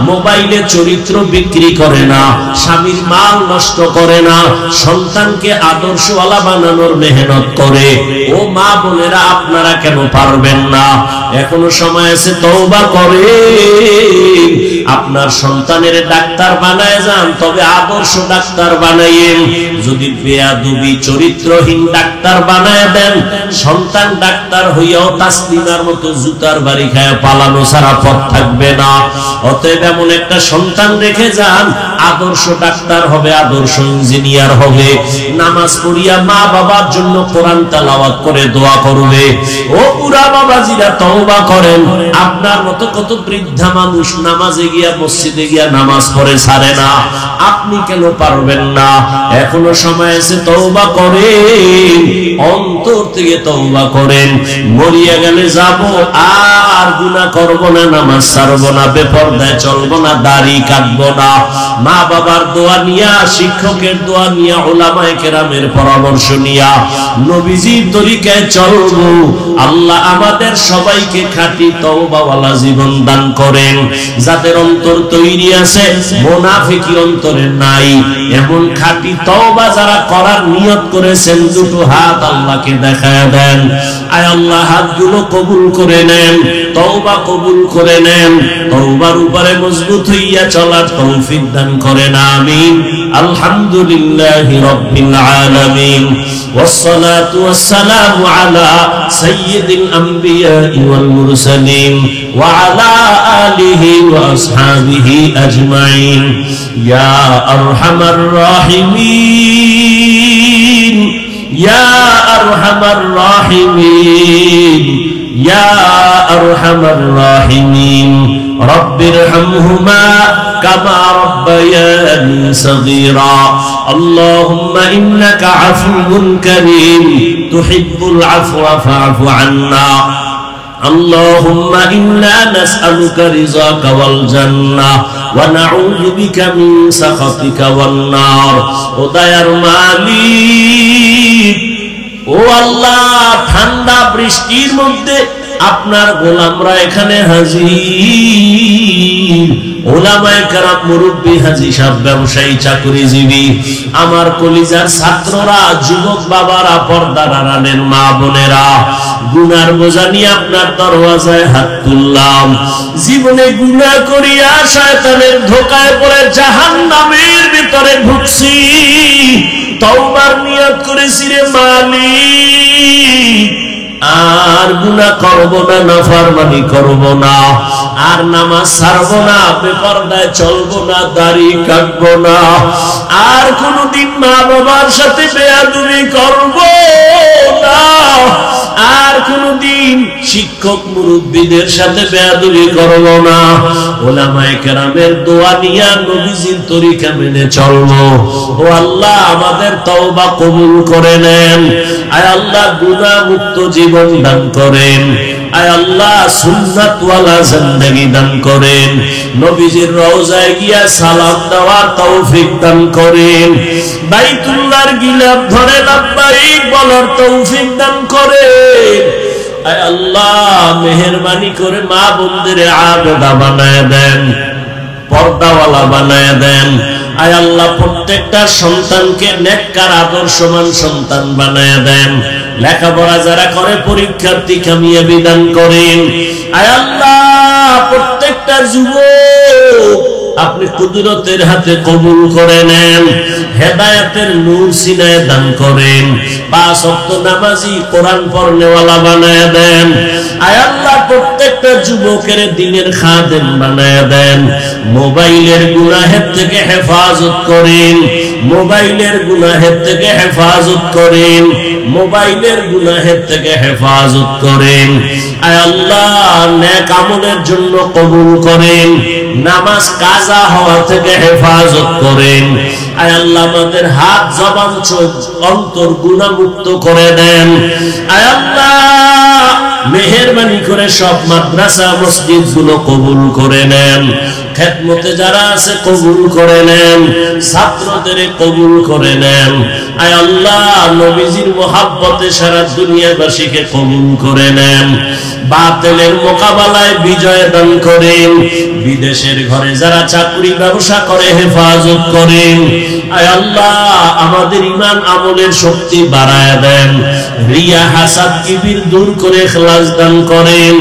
মোবাইলে চরিত্র বিক্রি করে না, স্বামীর মাল নষ্ট করে না, সন্তানকে আদর্শওয়ালা বানানোর মেহনত করে। ও মা বোনেরা, আপনারা কেন পারবেন না? এখনো সময় আছে, তওবা করে আপনার সন্তানের ডাক্তার বানায় যান, তবে আদর্শ ডাক্তার বানাইয়েন। যদি বেয়াদবি চরিত্রহীন ডাক্তার বানায় দেন, সন্তান ডাক্তার হইয়াও তাসলিমার মতো জুতার বাড়ি খায় পালানো ছাড়া পথ থাকবে না। অতএব এমন একটা সন্তান রেখে যান, আদর্শ ডাক্তার হবে, আদর্শ ইঞ্জিনিয়ার হবে, নামাজ পড়িয়া মা বাবার জন্য কোরআন তেলাওয়াত করে দোয়া করবে। ও পুরা বাবাজিরা, তওবা করেন। আপনার মতো কত বৃদ্ধা মানুষ নামাজে গিয়া, মসজিদে গিয়া নামাজ পড়ে ছাড়ে না, আপনি কেন পারবেন না? এখনো সময় আছে, তওবা করেন, অন্তর থেকে তওবা করেন। মরিয়া গেলে যাব, আর গুনাহ করব না, নামাজ ছাড়ব না, বেপরদায় চলব না, দাড়ি কাটব না, মা বাবার দোয়া নিয়া, শিক্ষকের দোয়া নিয়া, উলামায়ে কেরামের পরামর্শ নিয়া নবীজির তরিকায় চলব। আল্লাহ আমাদের সবাইকে খাঁটি তওবাওয়ালা জীবন দান করেন। যাদের অন্তর তৈরি আছে, মুনাফিকি অন্তরে নাই, এমন খাঁটি তওবা যারা করার নিয়ত করেছেন, দুটো হাত আল্লাহকে দেখায় দেন। আয় আল্লাহ, হাতগুলো কবুল করে নেন, তওবা কবুল করে নেন, তওবার উপরে মজবুত হইয়া চলার তৌফিক দান করেন। আমিন। আলহামদুলিল্লাহি রাব্বিল আলামিন, والصلاة والسلام على سيد الأنبياء والمرسلين وعلى آله وأصحابه أجمعين. يا أرحم الراحمين، يا أرحم الراحمين، يا أرحم الراحمين، رب ارحمهما كما ربياني صغيرا. اللهم إنك عفو كريم تحب العفو فاعف عنا. اللهم إنا نسألك رضاك والجنة ونعوذ بك من سخطك والنار. ودير মালিক, ও আল্লাহ, ঠান্ডা বৃষ্টির মধ্যে আপনার গোলামরা এখানে হাজির, উলামায়ে কেরাম, মুরব্বী, হাজী সাহেব, ব্যবসায়ী, চাকরিজীবী, আমার কলিজার ছাত্ররা, যুবক বাবারা, পর্দার আড়ালের মা বোনেরা, গুনার বোঝা নিয়ে আপনার দরওয়াজায় হাত তুললাম। জীবনে গুনাহ করিয়া শয়তানের ধোকায় পড়ে জাহান্নামের ভিতরে ঢুকছি, তওবার নিয়ত করেছি রে মালিক, আর গুনাহ করব না, নাফরমানি করব না, আর নামাজ ছাড়ব না, বেপরদায় চলব না, দাড়ি কাটব না, আর কোনদিন মা বাবার সাথে বেয়াদবি করব না, আর কোনদিন শিক্ষক মুরব্বীদের সাথে বেয়াদবি করব না, উলামায়ে কেরামের দোয়া নিয়ে নবীজির তরিকা মেনে চলবো। ও আল্লাহ, আমাদের তওবা কবুল করে নেন। আয় আল্লাহ, গুনাহ মুক্ত জীবন দান করেন। আয় আল্লাহ, সুন্নাত ওয়ালা জিন্দেগি দান করেন। নবীজির রওজায় গিয়া সালাম দেওয়ার তৌফিক দান করেন। বাইতুল্লাহর গিলাফ ধরে লাব্বাইক বলার তৌফিক দান করেন। আয় আল্লাহ, মেহেরবানি করে মা বোনদের আবেদা বানায় দেন, পর্দাওয়ালা বানায় দেন। আয় আল্লাহ, প্রত্যেকটা সন্তানকে নেককার আদর্শবান সন্তান বানায় দেন। লেখাপড়া যারা করে পরীক্ষার্থী কামিয়াবি দান করেন। আয় আল্লাহ, প্রত্যেকটা যুবক আপনি কুদরতের হাতে কবুল করে নেন, হেদায়েতের নূর সিনায় দান করেন। 5 ওয়াক্ত নামাজি কোরআন পড়নেওয়ালা বানায় দেন। আয় আল্লাহ, প্রত্যেকটা যুবকের দ্বীনের খাদেম বানায় দেন। মোবাইলের গুনাহের থেকে হেফাজত করেন, মোবাইলের গুনাহের থেকে হেফাজত করেন, মোবাইলের গুনাহের থেকে হেফাজত করেন। আয় আল্লাহ, নেক আমলের জন্য কবুল করেন, নামাজ কাজা হওয়া থেকে হেফাজত করেন। আয় আল্লাহ, আমাদের হাত জবান চোখ অন্তর গুনাহ মুক্ত করে দেন। আয় আল্লাহ, মেহেরবানি করে সব মাদ্রাসা মসজিদ গুলো কবুল করে নেন। খেদমতে যারা আছে কবুল করে নেন, ছাত্রদের কবুল করে নেন। আয় আল্লাহ, নবীজির মোহাব্বতে সারা দুনিয়াবাসীকে কবুল করে নেন। বাতিলের মোকাবেলায় বিজয় দান করেন। বিদেশের ঘরে যারা চাকরি ব্যবসা করে হেফাজত করেন। আয় আল্লাহ, আমাদের ঈমান আমলের শক্তি বাড়ায় দেন। রিয়া হাসাদ কিবির দূর করে ইখলাস দান করেন।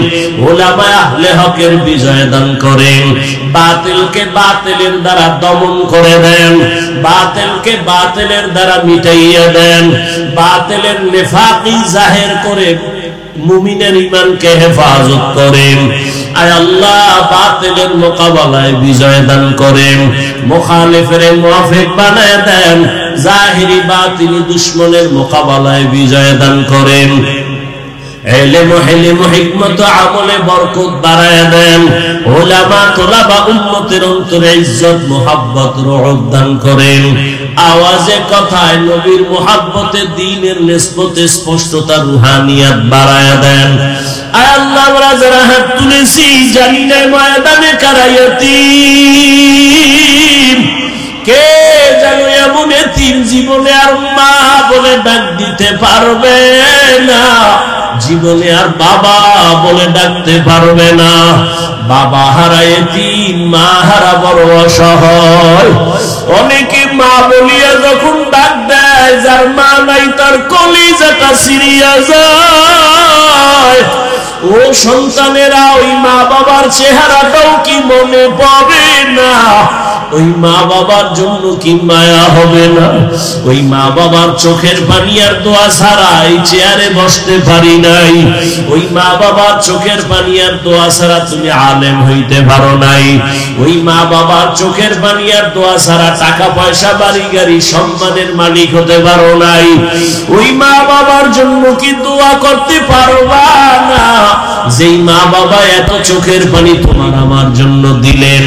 উলামা আহলে হকের বিজয় দান করেন। বাতিলকে বাতিলের দ্বারা দমন করে দেন, বাতিলকে বাতিলের দ্বারা মিটাইয়া দেন। বাতিলের নিফাকি জাহির করে মুমিনের ঈমানকে হেফাজত করেন। আয় আল্লাহ, বাতিলের মোকাবেলায় বিজয় দান করেন। মুখালিফের মুওয়াফিক বানায় দেন। জাহিরি বাতিনি দুশমনের মোকাবেলায় বিজয় দান করেন। ইলম হিলম হিকমত আমলে বরকত বাড়ায় দেন। উলামা তোলাবা উম্মতের অন্তরে ইজ্জত মুহাব্বত রহমত দান করেন। আওয়াজে কথায় নবীর মুহাব্বতে দ্বীনের নিসবতে স্পষ্টতা রুহানিয়াত বাড়ায় দেন। আয় আল্লাহ, আমরা যারা হাত তুলেছি জানি না ময়দানে কারায়াতি কে জানো এমন এতিম জীবনে আর মা বলে ডাক দিতে পারবে না, জীবনে আর বাবা বলে ডাকতে পারবে না। বাবা হারা এতিম, মা হারা বড় অসহায়। অনেকে মা বলিয়া যখন ডাক দেয়, যার মা নাই তার কলিজাটা ছিঁড়িয়া যায়। ও সন্তানেরা, ওই মা বাবার চেহারাটাও কি মনে পড়ে না? ওই মা বাবার জন্য কি মায়া হবে না? ওই মা বাবার চোখের পানি আর দোয়া ছাড়া এই চেয়ারে বসতে পারি নাই। ওই মা বাবার চোখের পানি আর দোয়া ছাড়া তুমি আলেম হইতে পারো নাই। ওই মা বাবার চোখের পানি আর দোয়া ছাড়া টাকা পয়সা বাড়ি গাড়ি সম্মানের মালিক হতে পারো নাই। ওই মা বাবার জন্য কি দোয়া করতে পারবা না? যেই মা বাবা এত চোখের পানি তোমার আমার জন্য দিলেন,